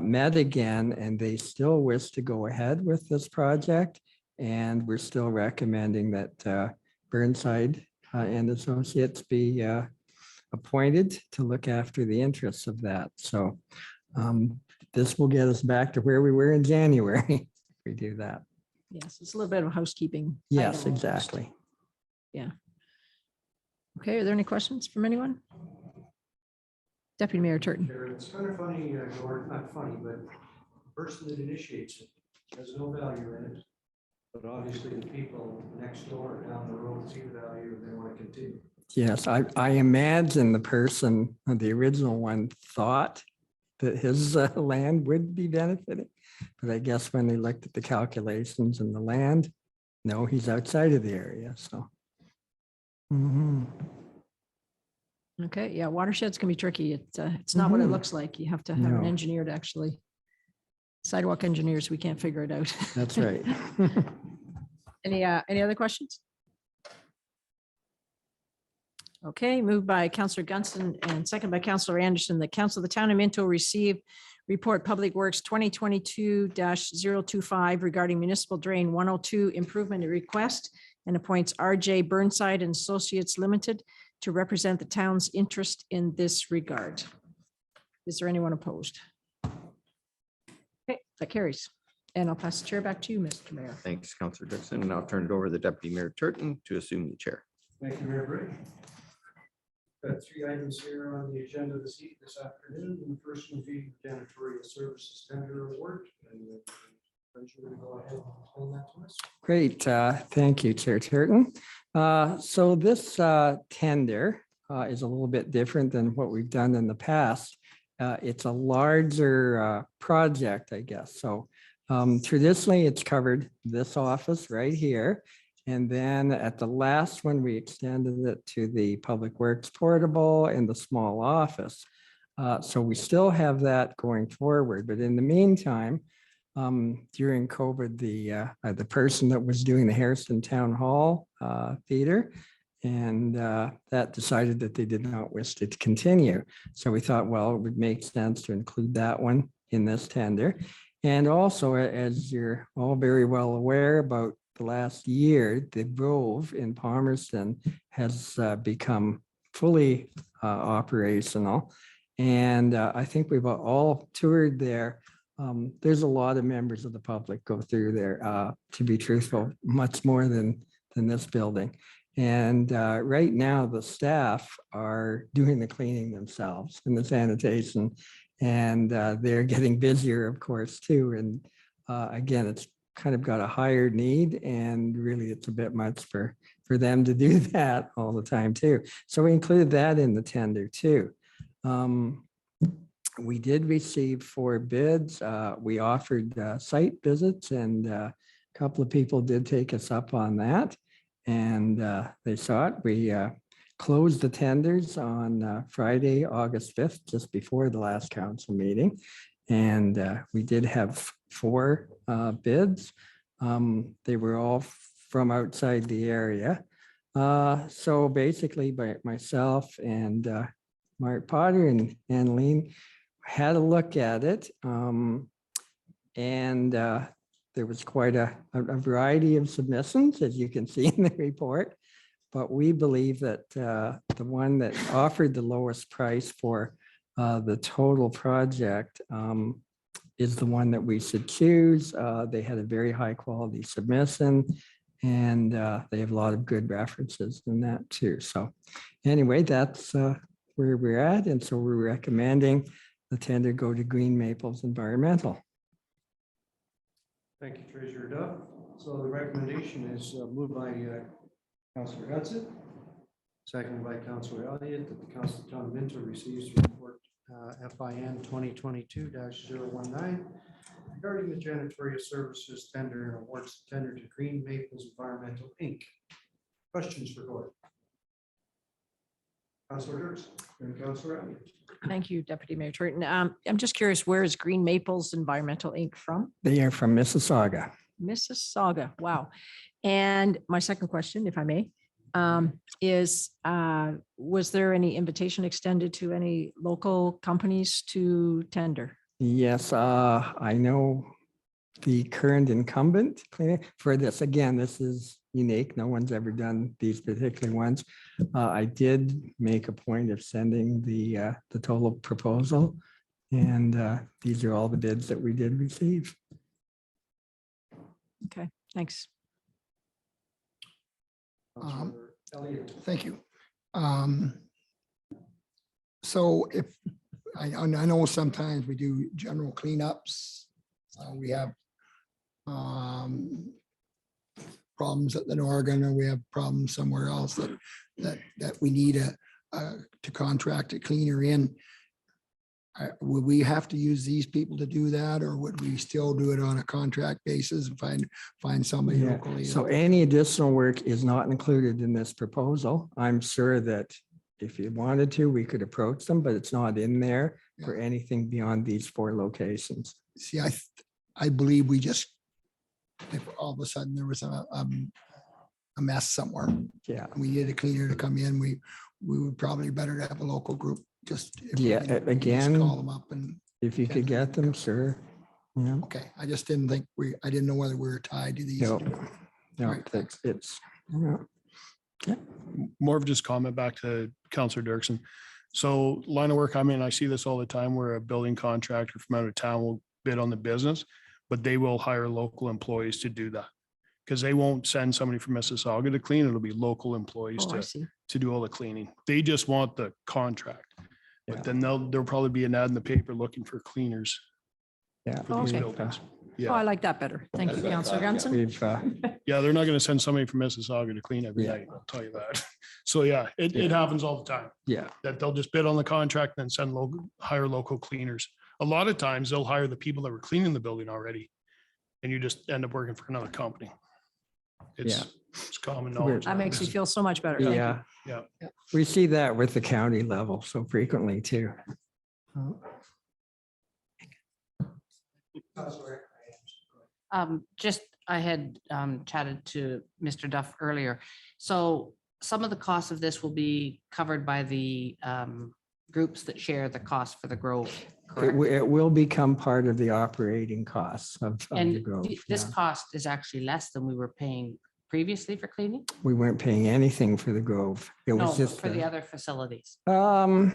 met again and they still wish to go ahead with this project. And we're still recommending that Burnside and Associates be appointed to look after the interests of that. So this will get us back to where we were in January if we do that. Yes, it's a little bit of housekeeping. Yes, item almost. exactly. Yeah. Okay, are there any questions from anyone? Deputy Mayor Turton. It's kind of funny, or not funny, but the person that initiates it has no value in it. But obviously the people next door down the road see the value and they want to continue. Yes, I imagine the person, the original one thought that his land would be benefiting. But I guess when they looked at the calculations and the land, no, he's outside of the area, so. Mhm. Okay, yeah, watersheds can be tricky. It's not what it Mhm. looks like. You have to have an No. engineer to actually, sidewalk engineers, we can't figure it out. That's right. Any other questions? Okay, moved by Counselor Gunston and second by Counselor Anderson, the council of the town of Minto received report Public Works 2022-025 regarding municipal drain 102 improvement request and appoints RJ Burnside and Associates Limited to represent the town's interest in this regard. Is there anyone opposed? Okay, that carries. And I'll pass the chair back to you, Mr. Mayor. Thanks, Councillor Dixon. And I'll turn it over to the Deputy Mayor Turton to assume the chair. Thank you, Mayor Bridge. Got 3 items here on the agenda this afternoon. And the first will be janitorial services tender award. And Bridge, you're going to go ahead and explain that to us. Great, thank you, Chair Turton. So this tender is a little bit different than what we've done in the past. It's a larger project, I guess. So traditionally, it's covered this office right here. And then at the last one, we extended it to the Public Works portable and the small office. So we still have that going forward. But in the meantime, during COVID, the person that was doing the Harrison Town Hall Theater, and that decided that they did not wish to continue. So we thought, well, it would make sense to include that one in this tender. And also, as you're all very well aware, about the last year, the Grove in Palmerston has become fully operational. And I think we've all toured there. There's a lot of members of the public go through there, to be truthful, much more than this building. And right now, the staff are doing the cleaning themselves and the sanitation, and they're getting busier, of course, too. And again, it's kind of got a higher need, and really it's a bit much for them to do that all the time too. So we included that in the tender too. We did receive 4 bids. We offered site visits, and a couple of people did take us up on that, and they saw it. We closed the tenders on Friday, August 5th, just before the last council meeting. And we did have 4 bids. They were all from outside the area. So basically, by myself and Mark Potter and Annaleen had a look at it. And there was quite a variety of submissions, as you can see in the report. But we believe that the one that offered the lowest price for the total project is the one that we should choose. They had a very high quality submission, and they have a lot of good references in that too. So anyway, that's where we're at. And so we're recommending the tender go to Green Maples Environmental. Thank you, Treasurer Duff. So the recommendation is moved by Councillor Hudson, seconded by Councillor Elliott, that the Council of Town of Minto receives the report FIN 2022-019 regarding the janitorial services tender and awards the tender to Green Maples Environmental Inc. Questions for Gordon? Councillor Dirks and Councillor Elliott. Thank you, Deputy Mayor Turton. I'm just curious, where is Green Maples Environmental Inc. from? They are from Mississauga. Mississauga. Wow. And my second question, if I may, is was there any invitation extended to any local companies to tender? Yes, I know the current incumbent for this. Again, this is unique. No one's ever done these particular ones. I did make a point of sending the total proposal, and these are all the bids that we did receive. Okay, thanks. Councillor Elliott. Thank you. So if, I know sometimes we do general cleanups. We have problems at the Oregon, or we have problems somewhere else that we need to contract a cleaner in. Would we have to use these people to do that, or would we still do it on a contract basis and find somebody Yeah, locally? so any additional work is not included in this proposal. I'm sure that if you wanted to, we could approach them, but it's not in there for anything beyond these 4 locations. See, I believe we just, if all of a sudden there was a mess somewhere, Yeah, and we needed a cleaner to come in, we would probably better to have a local group, just. if we Yeah, can just again, Call them up and, if you could get them, sure. Yeah. okay, I just didn't think I didn't know whether we were tied to these. No, no, Right, thanks. it's, yeah. More of just comment back to Counselor Dirksen. So line of work, I mean, I see this all the time where a building contractor from out of town will bid on the business, but they will hire local employees to do that. Because they won't send somebody from Mississauga to clean. It'll be local employees Oh, I see. to do all the cleaning. They just want the contract. Yeah. But then there'll probably be an ad in the paper looking for cleaners Yeah. for these Okay. buildings. Oh, I Yeah, like that better. Thank you, That's what I Councillor thought, yeah. Gunson. We've, yeah, they're not gonna send somebody from Mississauga to clean every Yeah. night, I'll tell you that. So yeah, it happens all the time. yeah, That they'll just bid on the contract and then hire local cleaners. A lot of times they'll hire the people that were cleaning the building already. And you just end up working for another company. It's common knowledge. That makes me feel so much better. Thank you. yeah. Yeah. We see that with the county level so frequently too. Just, I had chatted to Mr. Duff earlier. So some of the costs of this will be covered by the groups that share the cost for the Grove, correct? It will become part of the operating costs of the And Grove. this yeah. cost is actually less than we were paying previously for cleaning? We weren't paying anything for the Grove. It No, was just, for the other facilities. no,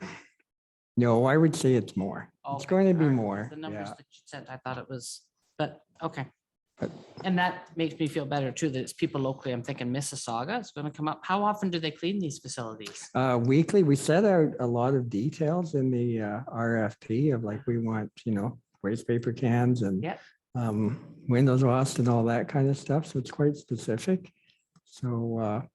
I would say it's more. It's Okay, going to be all right. more. The numbers Yeah. that you said, I thought it was, but okay. But- And that makes me feel better too, that it's people locally. I'm thinking Mississauga is going to come up. How often do they clean these facilities? Weekly, we set out a lot of details in the RFP of like, we want, waste paper cans and Yeah. windows washed and all that kind of stuff. So it's quite specific. So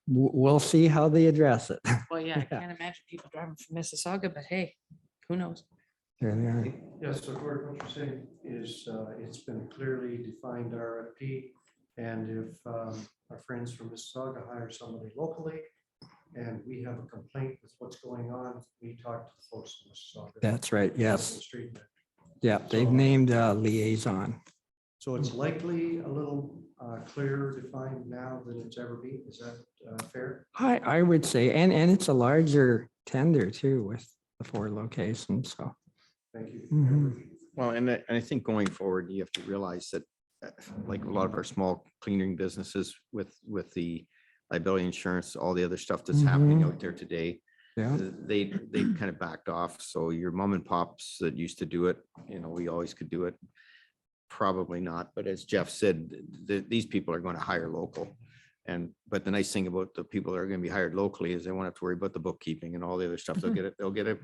we'll see how they address it. Well, yeah, I Yeah. can't imagine people driving from Mississauga, but hey, who knows? There they are. Yes, so Gordon, what you're saying is it's been a clearly defined RFP. And if our friends from Mississauga hire somebody locally and we have a complaint with what's going on, we talk to the folks in Mississauga. That's right. Yes. Street. Yeah. They've named a liaison. So it's likely a little clearer defined now than it's ever been. Is that fair? I would say, and it's a larger tender too with the 4 locations. So. Thank you. Mhm. Well, and I think going forward, you have to realize that like a lot of our small cleaning businesses with the liability insurance, all the other stuff that's happening out there today, Yeah. they kind of backed off. So your mom and pops that used to do it, we always could do it. Probably not. But as Jeff said, these people are going to hire local. But the nice thing about the people that are going to be hired locally is they won't have to worry about the bookkeeping and all the other stuff. They'll get a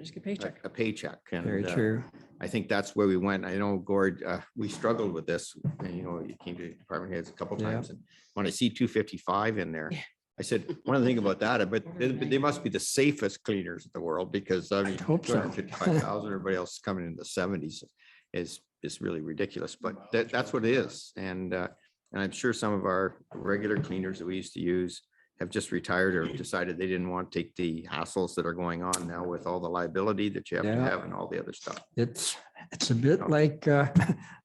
Just get paycheck. a paycheck. And Very true. I think that's where we went. I know, Gord, we struggled with this, and you came to department heads a couple Yeah. times, and when I see 255 in there, Yeah. I said, one of the things about that, but they must be the safest cleaners in the world, because I mean, hope so. 255,000, everybody else is coming in the 70s is really ridiculous, but that's what it is. And I'm sure some of our regular cleaners that we used to use have just retired or decided they didn't want to take the hassles that are going on now with all the liability that you have to Yeah. have and all the other stuff. It's a bit like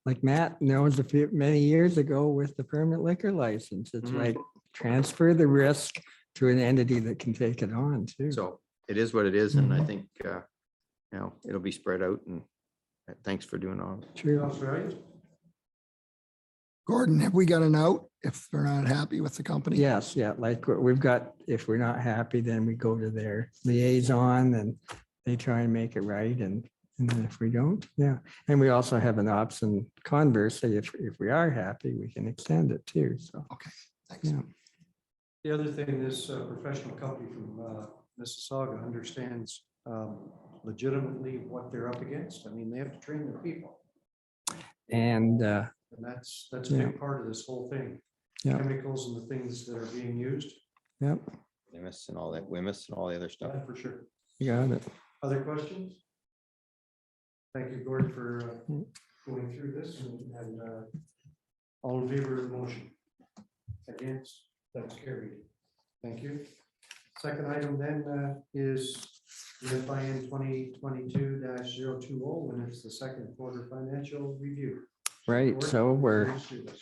like Matt knows many years ago with the permanent liquor license. It's Mhm. like transfer the risk to an entity that can take it on too. So it is what it is, and I Mhm. think, it'll be spread out, and thanks for doing all. True. Counselor Elliott? Gordon, have we got an out if they're not happy with the company? Yes, yeah, like we've got, if we're not happy, then we go to their liaison and they try and make it right. And then if we don't, yeah. And we also have an option conversely, if we are happy, we can extend it too. So, Thanks. yeah. The other thing, this professional company from Mississauga understands legitimately what they're up against. I mean, they have to train their people. And And that's a Yeah. big part of this whole thing. Yeah. Chemicals and the things that are being used. yep, Wemyss and all that, Wemyss and all the other stuff. Yeah, for sure. you got it. Other questions? Thank you, Gord, for going through this and all in favor of the motion. Against, that's carried. Thank you. Second item then is the FIN 2022-020, when it's the second quarter financial review. Right, Gord, so we're, please do this.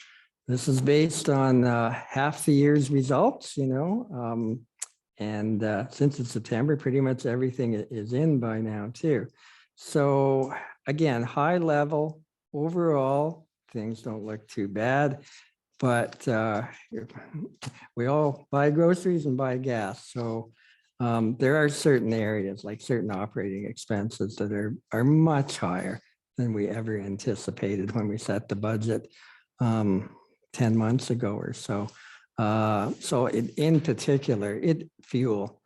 this is based on half the year's results, and since it's September, pretty much everything is in by now too. So again, high level, overall, things don't look too bad. But we all buy groceries and buy gas. So there are certain areas, like certain operating expenses that are much higher than we ever anticipated when we set the budget 10 months ago or so. So in particular, fuel.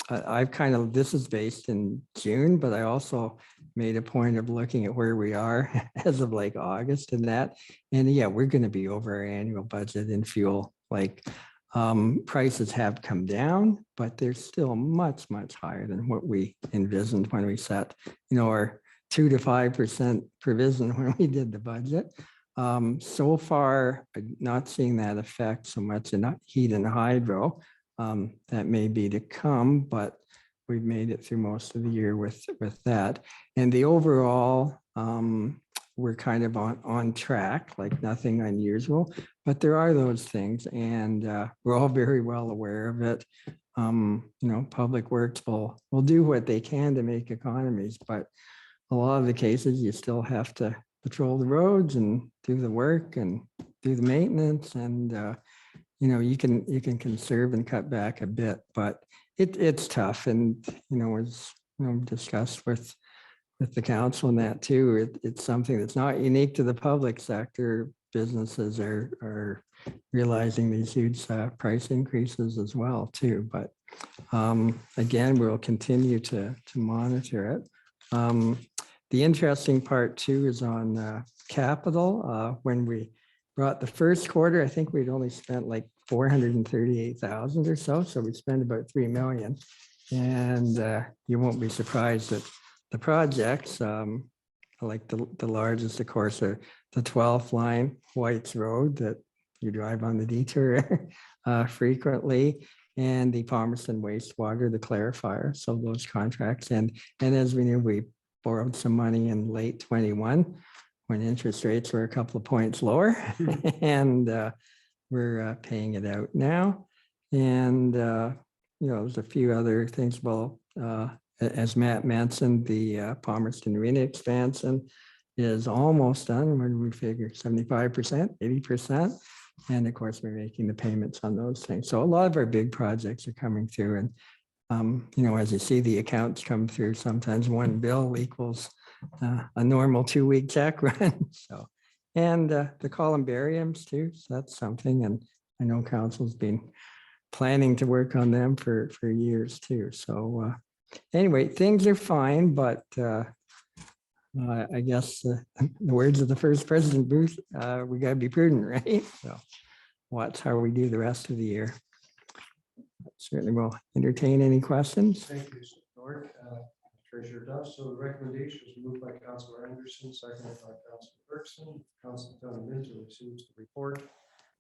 I've kind of, this is based in June, but I also made a point of looking at where we are as of like August and that. And yeah, we're going to be over our annual budget in fuel. Like prices have come down, but they're still much, much higher than what we envisioned when we set, our 2 to 5% provision when we did the budget. So far, I'm not seeing that effect so much in heat and hydro. That may be to come, but we've made it through most of the year with that. And the overall, we're kind of on track, like nothing unusual, but there are those things, and we're all very well aware of it. Public Works will do what they can to make economies, but a lot of the cases you still have to patrol the roads and do the work and do the maintenance, and you can conserve and cut back a bit, but it's tough. And, as discussed with the council and that too, it's something that's not unique to the public sector. Businesses are realizing these huge price increases as well too. But again, we'll continue to monitor it. The interesting part too is on capital. When we brought the first quarter, I think we'd only spent like 438,000 or so. So we spent about 3 million. And you won't be surprised that the projects, like the largest, of course, are the 12th line White's Road that you drive on the detour frequently, and the Palmerston wastewater, the clarifier. So those contracts. And as we knew, we borrowed some money in late 21 when interest rates were a couple of points lower, and we're paying it out now. And there's a few other things. Well, as Matt mentioned, the Palmerston Arena expansion is almost done. When we figure 75%, 80%, and of course we're making the payments on those things. So a lot of our big projects are coming through, and as you see the accounts come through, sometimes one bill equals a normal 2-week check run. So, and the columbariums too. So that's something, and I know council's been planning to work on them for years too. So anyway, things are fine, but I guess the words of the first president Booth, we got to be prudent, right? So watch how we do the rest of the year. Certainly will entertain any questions. Thank you, Lord. Treasurer Duff. So the recommendation was moved by Councilor Anderson, seconded by Councilor Bergson. Councilor Minto receives the report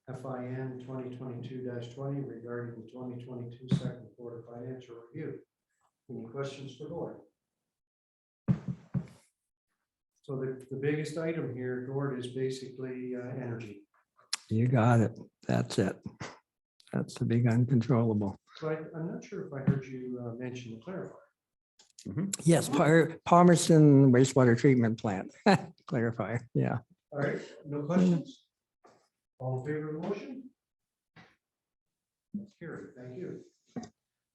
FIN 2022-20 regarding the 2022 second quarter financial review. Any questions for Gord? So the biggest item here, Gord, is basically energy. You got it. That's it. That's the big uncontrollable. So I'm not sure if I heard you mention the clarifier. Yes, Palmerston wastewater treatment plant clarifier. Yeah. All right, no questions? All in favor of the motion? Carried, thank you.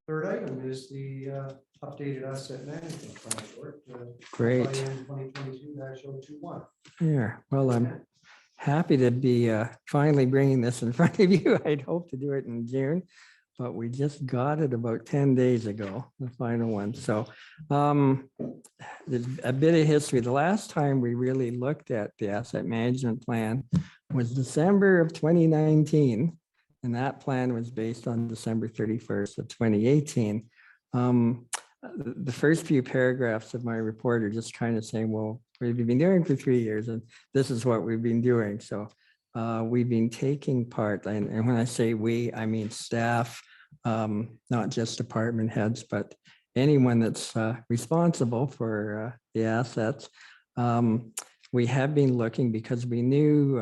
Third item is the updated asset management plan. Great. 2022-021. Yeah. Well, I'm happy to be finally bringing this in front of you. I'd hoped to do it in June, but we just got it about 10 days ago, the final one. So there's a bit of history. The last time we really looked at the asset management plan was December of 2019. And that plan was based on December 31st of 2018. The first few paragraphs of my report are just kind of saying, well, we've been doing for 3 years and this is what we've been doing. So we've been taking part, and when I say we, I mean staff, not just department heads, but anyone that's responsible for the assets. We have been looking because we knew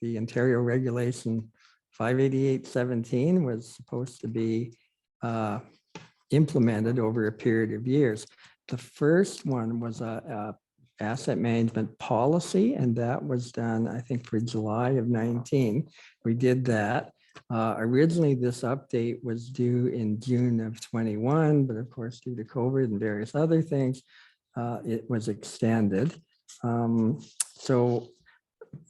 the Ontario Regulation 588-17 was supposed to be implemented over a period of years. The first one was a asset management policy, and that was done, I think, for July of 19. We did that. Originally, this update was due in June of 21, but of course, due to COVID and various other things, it was extended. So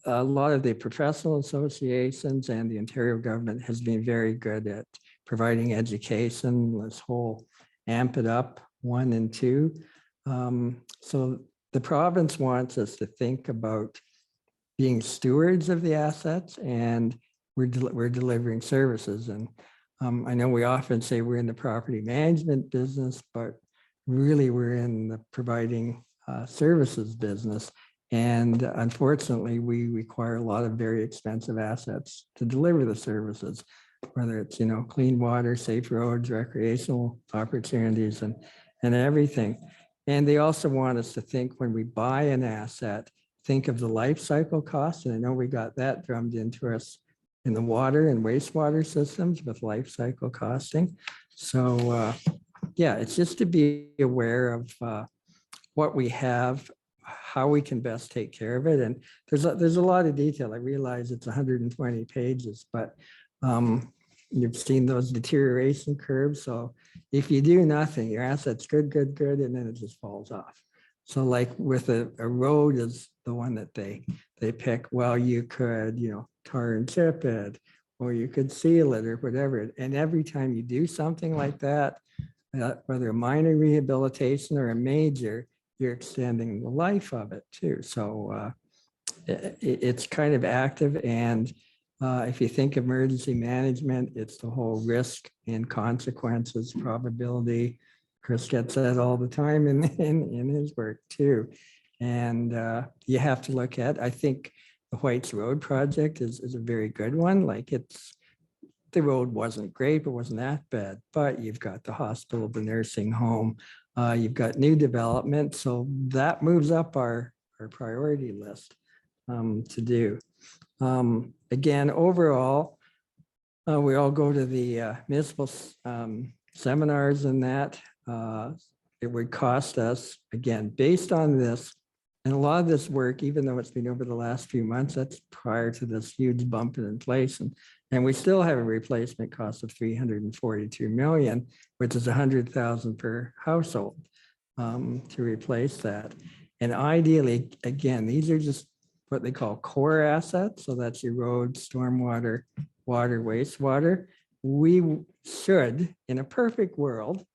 a lot of the professional associations and the Ontario government has been very good at providing education. This whole AMP It Up 1 and 2. So the province wants us to think about being stewards of the assets, and we're delivering services. And I know we often say we're in the property management business, but really we're in the providing services business. And unfortunately, we require a lot of very expensive assets to deliver the services, whether it's, clean water, safe roads, recreational opportunities, and everything. And they also want us to think, when we buy an asset, think of the life cycle costs. And I know we got that drummed into us in the water and wastewater systems with life cycle costing. So yeah, it's just to be aware of what we have, how we can best take care of it. And there's a lot of detail. I realize it's 120 pages, but you've seen those deterioration curves. So if you do nothing, your asset's good, and then it just falls off. So like with a road is the one that they pick. Well, you could, tar and chip it, or you could seal it or whatever. And every time you do something like that, whether a minor rehabilitation or a major, you're extending the life of it too. So it's kind of active. And if you think emergency management, it's the whole risk and consequences probability. Chris gets that all the time in his work too. And you have to look at, I think the White's Road project is a very good one. Like the road wasn't great, but wasn't that bad. But you've got the hospital, the nursing home, you've got new development. So that moves up our priority list to do. Again, overall, we all go to the municipal seminars and that. It would cost us, again, based on this, and a lot of this work, even though it's been over the last few months, that's prior to this huge bump in inflation. And we still have a replacement cost of 342 million, which is 100,000 per household to replace that. And ideally, again, these are just what they call core assets. So that's your roads, stormwater, water, wastewater. We should, in a perfect world,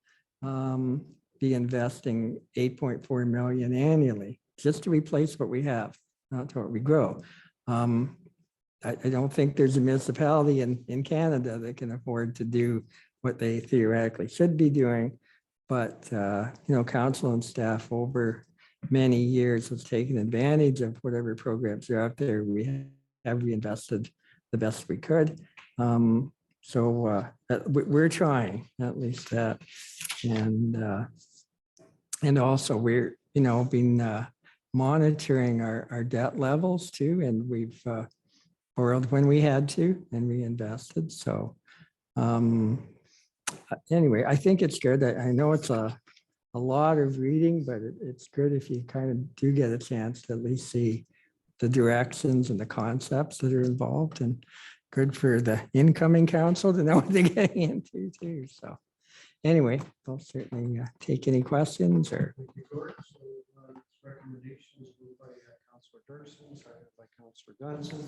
be investing 8.4 million annually just to replace what we have, not to what we grow. I don't think there's a municipality in Canada that can afford to do what they theoretically should be doing. But, council and staff over many years has taken advantage of whatever programs are out there. We have reinvested the best we could. So we're trying at least that. And also we're, been monitoring our debt levels too. And we've borrowed when we had to and reinvested. So anyway, I think it's good. I know it's a lot of reading, but it's good if you kind of do get a chance to at least see the directions and the concepts that are involved, and good for the incoming council to know what they're getting into too. So anyway, I'll certainly take any questions or. Recommendations moved by Councillor Dirksen, seconded by Councillor Gunson.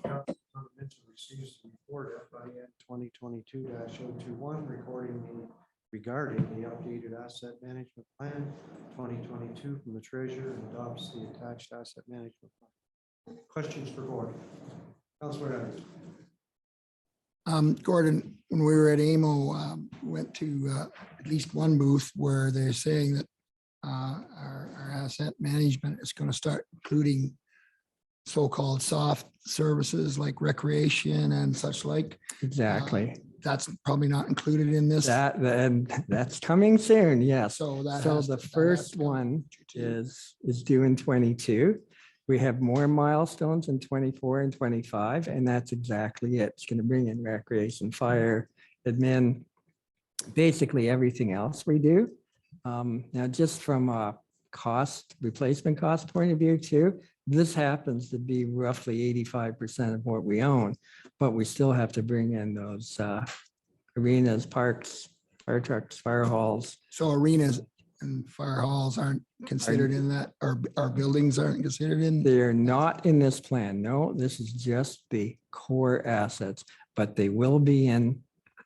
Councillor Minto receives the report FIN 2022-021 regarding the updated asset management plan 2022 2022 from the treasurer and adopts the attached asset management plan. Questions for Gordon? Councillor Evans. Gordon, when we were at AMO, went to at least one booth where they're saying that our asset management is going to start including so-called soft services like recreation and such like. Exactly. That's probably not included in this. That's coming soon, yes. So that So has the to- that has first to come one too. is due in 22. We have more milestones in 24 and 25, and that's exactly it. It's going to bring in recreation, fire, admin, basically everything else we do. Now, just from a replacement cost point of view too, this happens to be roughly 85% of what we own, but we still have to bring in those arenas, parks, fire trucks, fire halls. So arenas and fire halls aren't considered in that, or our buildings aren't considered in. They're not in this plan. No, this is just the core assets, but they will be in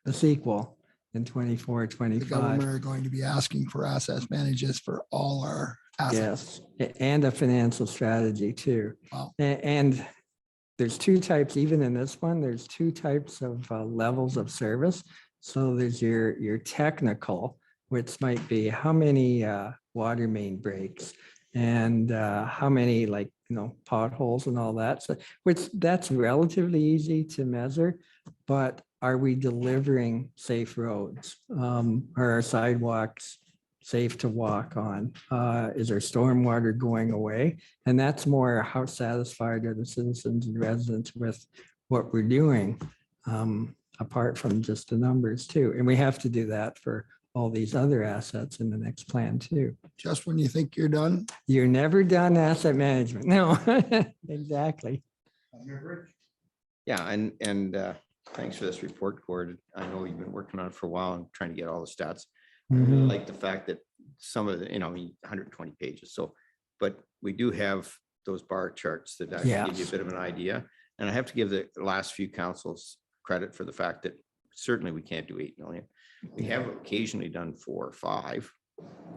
the sequel in 24, The 25. government are going to be asking for asset managers for all our assets. Yes, and a financial strategy too. Wow. And there's two types, even in this one, there's two types of levels of service. So there's your technical, which might be how many water main breaks and how many potholes and all that. So, which that's relatively easy to measure, but are we delivering safe roads? Are our sidewalks safe to walk on? Is our stormwater going away? And that's more how satisfied are the citizens and residents with what we're doing, apart from just the numbers too. And we have to do that for all these other assets in the next plan too. Just when you think you're done. You're never done asset management. No, exactly. Yeah, and thanks for this report, Gord. I know you've been working on it for a while and trying to get all the stats. I really Mhm. like the fact that some of the, 120 pages. So, but we do have those bar charts that actually give you a Yes. bit of an idea. And I have to give the last few councils credit for the fact that certainly we can't do 8 million. We have occasionally done 4 or 5,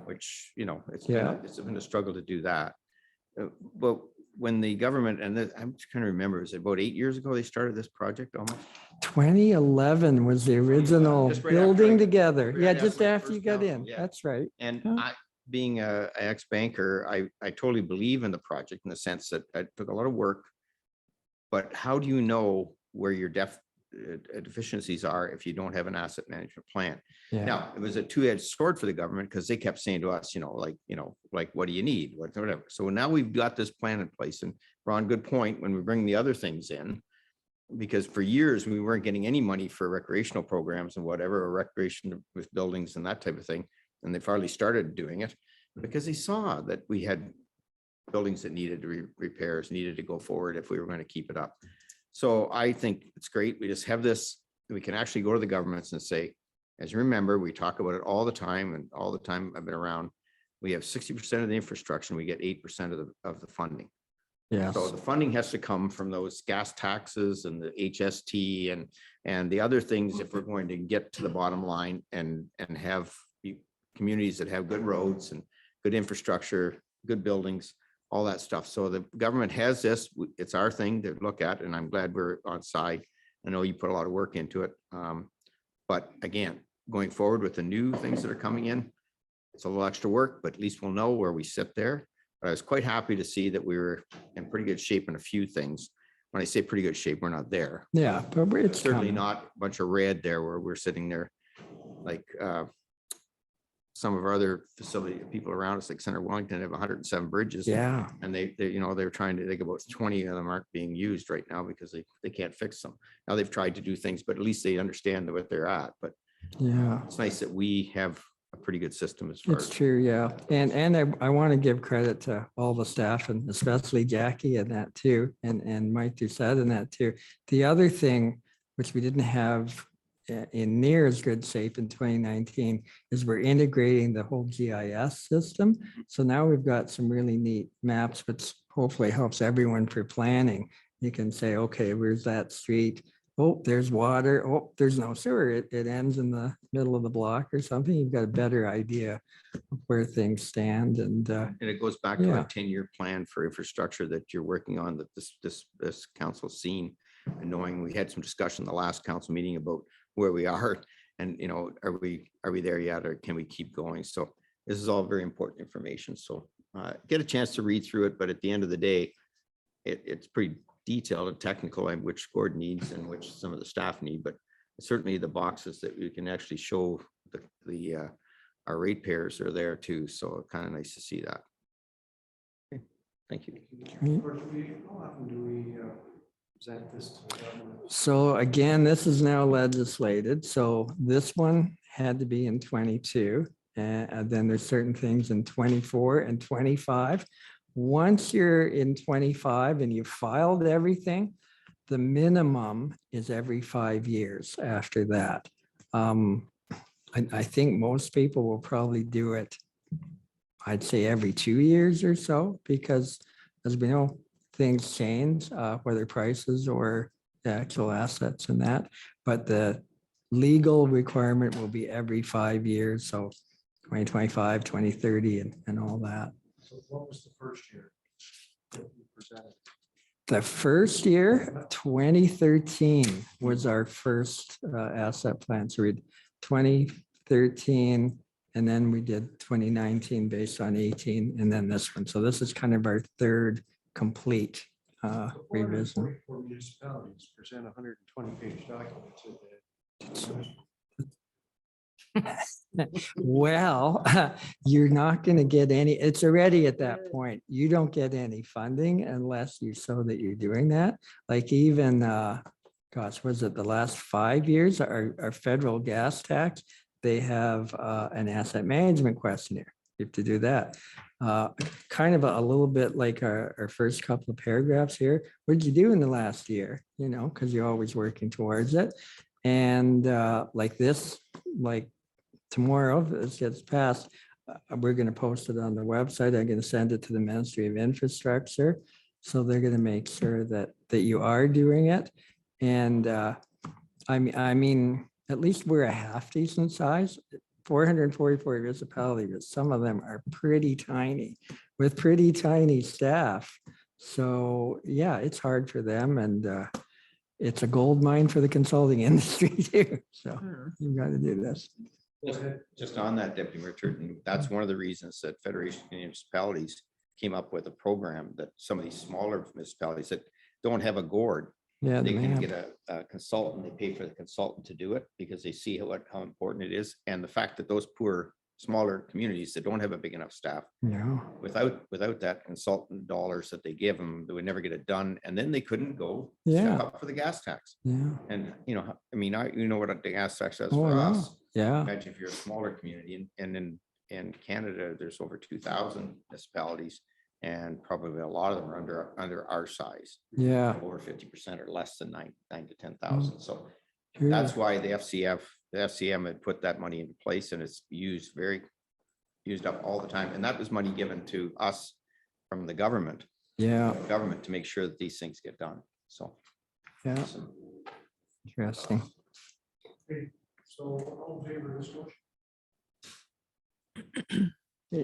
which, it's been a struggle to do that. But when the government, and I'm just trying to remember, it was about 8 years ago they started this project almost? 2011 was the original Just right after building I- together. right Yeah, after just I after first you got council, in. yeah. That's right. And Yeah. I, being a ex-banker, I totally believe in the project in the sense that it took a lot of work. But how do you know where your deficiencies are if you don't have an asset management plan? Yeah. Now, it was a two-edged sword for the government because they kept saying to us, what do you need? Whatever. So now we've got this plan in place, and we're on good point when we bring the other things in. Because for years, we weren't getting any money for recreational programs and whatever, or recreation with buildings and that type of thing. And they finally started doing it because they saw that we had buildings that needed repairs, needed to go forward if we were going to keep it up. So I think it's great. We just have this, we can actually go to the governments and say, as you remember, we talk about it all the time, and all the time I've been around, we have 60% of the infrastructure, and we get 8% of the funding. Yes. So the funding has to come from those gas taxes and the HST and the other things if we're going to get to the bottom line and have communities that have good roads and good infrastructure, good buildings, all that stuff. So the government has this, it's our thing to look at, and I'm glad we're on side. I know you put a lot of work into it. But again, going forward with the new things that are coming in, it's a little extra work, but at least we'll know where we sit there. But I was quite happy to see that we were in pretty good shape in a few things. When I say pretty good shape, we're not there. Yeah, but it's Certainly coming. not a bunch of red there where we're sitting there like some of our other facility people around us, like Center Wellington, have 107 bridges. Yeah. And they're trying to think about 20 of them aren't being used right now because they can't fix them. Now they've tried to do things, but at least they understand what they're at. But Yeah. it's nice that we have a pretty good system as far It's as. true, yeah. And I want to give credit to all the staff and especially Jackie and that too, and Mike Doucette and that too. The other thing, which we didn't have in near as good shape in 2019, is we're integrating the whole GIS system. So now we've got some really neat maps, which hopefully helps everyone for planning. You can say, okay, where's that street? oh, there's water, oh, there's no sewer, it ends in the middle of the block or something, you've got a better idea of where things stand and, And it goes back to Yeah. our 10-year plan for infrastructure that you're working on, that this council's seen. And knowing we had some discussion the last council meeting about where we are and, you know, are we there yet or can we keep going? So this is all very important information. So get a chance to read through it, but at the end of the day, it's pretty detailed and technical and which Gord needs and which some of the staff need, but certainly the boxes that we can actually show our ratepayers are there too. So kind of nice to see that. Okay, thank you. How often do we present this to the government? so again, this is now legislated, so this one had to be in 22. And then there's certain things in 24 and 25. Once you're in 25 and you've filed everything, the minimum is every 5 years after that. I think most people will probably do it, I'd say every 2 years or so, because as we know, things change, whether prices or the actual assets and that. But the legal requirement will be every 5 years, so 2025, 2030, and all that. So what was the first year that you presented? The first year, 2013 was our first asset plan. So we had 2013, and then we did 2019 based on 18, and then this one. So this is kind of our third complete revision. 444 municipalities present 120-page documents. Well, you're not going to get any, it's already at that point. You don't get any funding unless you show that you're doing that. Like even, gosh, was it the last 5 years, our federal gas tax, they have an asset management questionnaire. You have to do that. Kind of a little bit like our first couple of paragraphs here. What did you do in the last year? You know, because you're always working towards it. And like this, like tomorrow, if this gets passed, we're going to post it on the website. I'm going to send it to the Ministry of Infrastructure. So they're going to make sure that you are doing it. And I mean, at least we're a half decent size, 444 municipalities, but some of them are pretty tiny with pretty tiny staff. So yeah, it's hard for them, and it's a gold mine for the consulting industry too. So you've got to do this. Just on that, Deputy Richard, and that's one of the reasons that Federation of Municipalities came up with a program that some of these smaller municipalities that don't have a Gord, Yeah, they they can have. get a consultant, they pay for the consultant to do it because they see how important it is. And the fact that those poor, smaller communities that don't have a big enough staff, Yeah. without that consultant dollars that they give them, they would never get it done. And then they couldn't go Yeah. step up for the gas tax. Yeah. And, you know, I mean, you know what the gas tax is Oh, for I know. us. Yeah. Imagine if you're a smaller community and in Canada, there's over 2,000 municipalities and probably a lot of them are under our size. Yeah. Over 50% or less than 9 to 10,000. So Sure. that's why the FCM had put that money into place and it's used up all the time. And that was money given to us from the government to make sure that these things get done. So. Yeah. awesome. Interesting. Okay, so all in favor of this motion?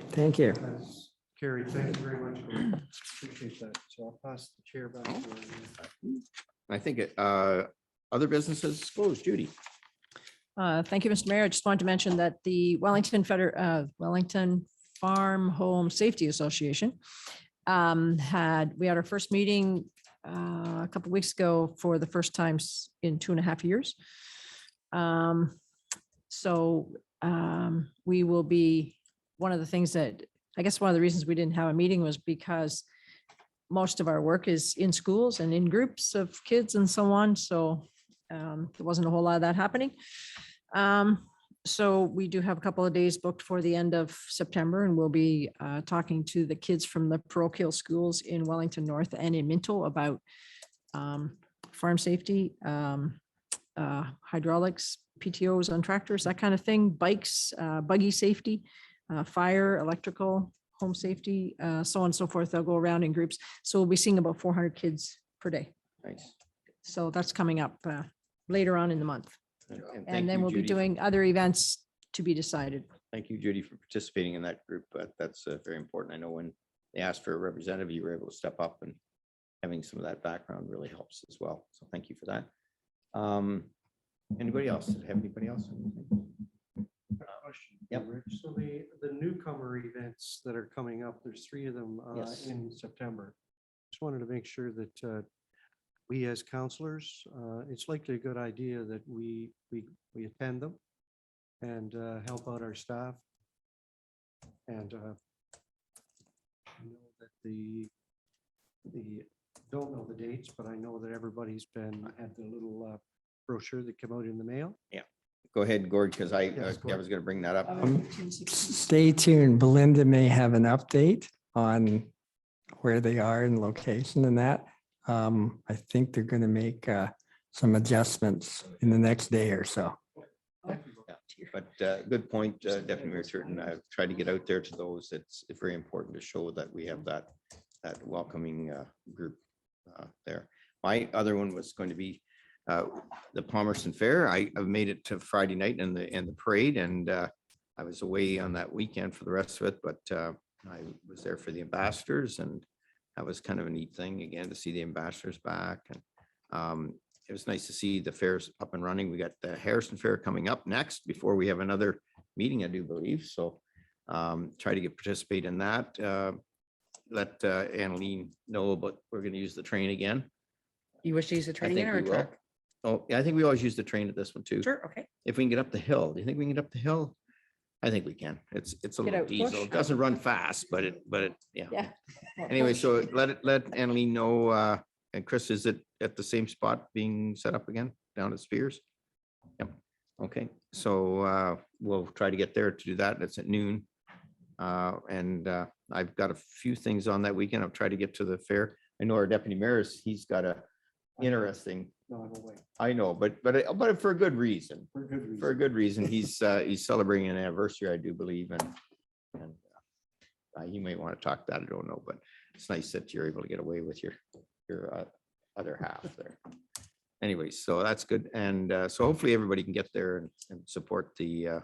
Thank you. That's carried. Thank you very much. Gordon. Appreciate that. So I'll pass the chair back to you. I think other businesses closed. Judy. Thank you, Mr. Mayor. I just wanted to mention that the Wellington Farm Home Safety Association we had our first meeting a couple weeks ago for the first time in 2.5 years. So we will be, one of the things that, I guess one of the reasons we didn't have a meeting was because most of our work is in schools and in groups of kids and so on. So there wasn't a whole lot of that happening. So we do have a couple of days booked for the end of September, and we'll be talking to the kids from the parochial schools in Wellington North and in Minto about farm safety, hydraulics, PTOs on tractors, that kind of thing, bikes, buggy safety, fire, electrical, home safety, so on and so forth. They'll go around in groups. So we'll be seeing about 400 kids per day. Nice. So that's coming up later on in the month. thank And then you, we'll be Judy. doing other events to be decided. Thank you, Judy, for participating in that group. But that's very important. I know when they asked for a representative, you were able to step up, and having some of that background really helps as well. So thank you for that. Anybody else? Have anybody else? Yep. Rich. So the newcomer events that are coming up, there's 3 of them Yes. in September. Just wanted to make sure that we as counselors, it's likely a good idea that we attend them and help out our staff. And I know that don't know the dates, but I know that everybody's had the little brochure that came out in the mail. Go ahead, Gord, because I Yes, go was going to bring that up. Stay tuned. Belinda may have an update on where they are in location and that. I think they're going to make some adjustments in the next day or so. But good point, Deputy Mayor Turton. I've tried to get out there to those. It's very important to show that we have that welcoming group there. My other one was going to be the Palmerston Fair. I've made it to Friday night and the parade, and I was away on that weekend for the rest of it, but I was there for the ambassadors, and that was kind of a neat thing again to see the ambassadors back. And it was nice to see the fairs up and running. We got the Harrison Fair coming up next before we have another meeting, I do believe. So try to participate in that. Let Annalene know about, we're going to use the train again. You wish to use the I train think again or we a will. truck? Oh, yeah, I think we always use the train at this one too. Sure, okay. If we can get up the hill, do you think we can get up the hill? I think we can. It's a Get little out, diesel. push. It doesn't run fast, but yeah. Yeah. Anyway, so let Annalene know, and Chris, is it at the same spot being set up again down at Spears? Yep. Okay, so we'll try to get there to do that. It's at noon. And I've got a few things on that weekend. I'll try to get to the fair. I know our deputy mayor, he's got a interesting, No, I'm away. I know, but for a good reason. For good reason. For a good reason. He's celebrating an anniversary, I do believe, and you might want to talk that, I don't know, but it's nice that you're able to get away with your other half there. Anyways, so that's good, and so hopefully everybody can get there and support the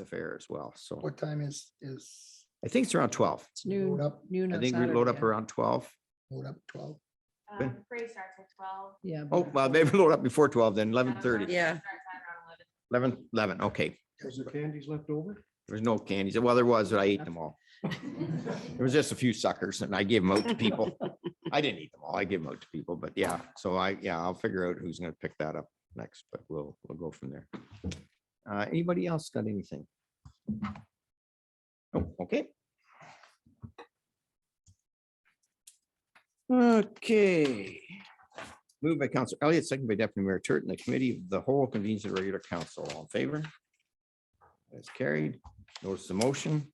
fair as well. So What time is I think it's around 12. It's noon. load up, Noon I on think we load up Saturday, around 12. load up 12? Good. Parade starts at 12. Yeah. Oh, well, maybe load up before 12, then 11:30. Yeah. 11, okay. Was there candies left over? There's no candies. Well, there was, but I ate them all. There was just a few suckers and I gave them out to people. I didn't eat them all. I gave them out to people, but yeah, so I'll figure out who's gonna pick that up next, but we'll go from there. Anybody else got anything? Oh, okay. Okay. Moved by Councilor Elliott, second by Deputy Mayor Turton, the committee of the whole convenes the regular council. All in favor? That's carried. Notice the motion.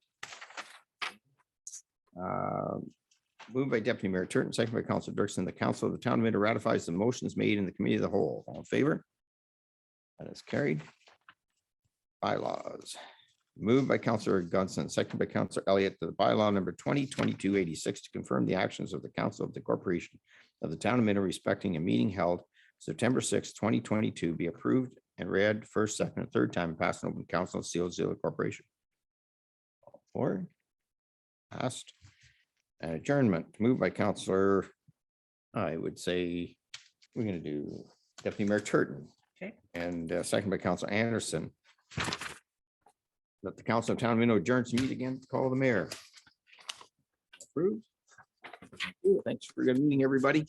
Moved by Deputy Mayor Turton, second by Councilor Dirksen, the council of the town of Minto ratifies the motions made in the committee of the whole. All in favor? That is carried. Bylaws. Moved by Councilor Gunson, second by Councilor Elliott, that the bylaw number 2022-86 to confirm the actions of the council of the corporation of the town of Minto respecting a meeting held September 6, 2022 be approved and read first, second, and third time and passed in open council and sealed seal of corporation. Or passed. And adjournment moved by Councilor, I would say, we're going to do Deputy Mayor Turton. Okay. And second by Councilor Anderson. Let the council of town of Minto adjourn to meet again, call the mayor. Approved. Thanks for a good meeting, everybody.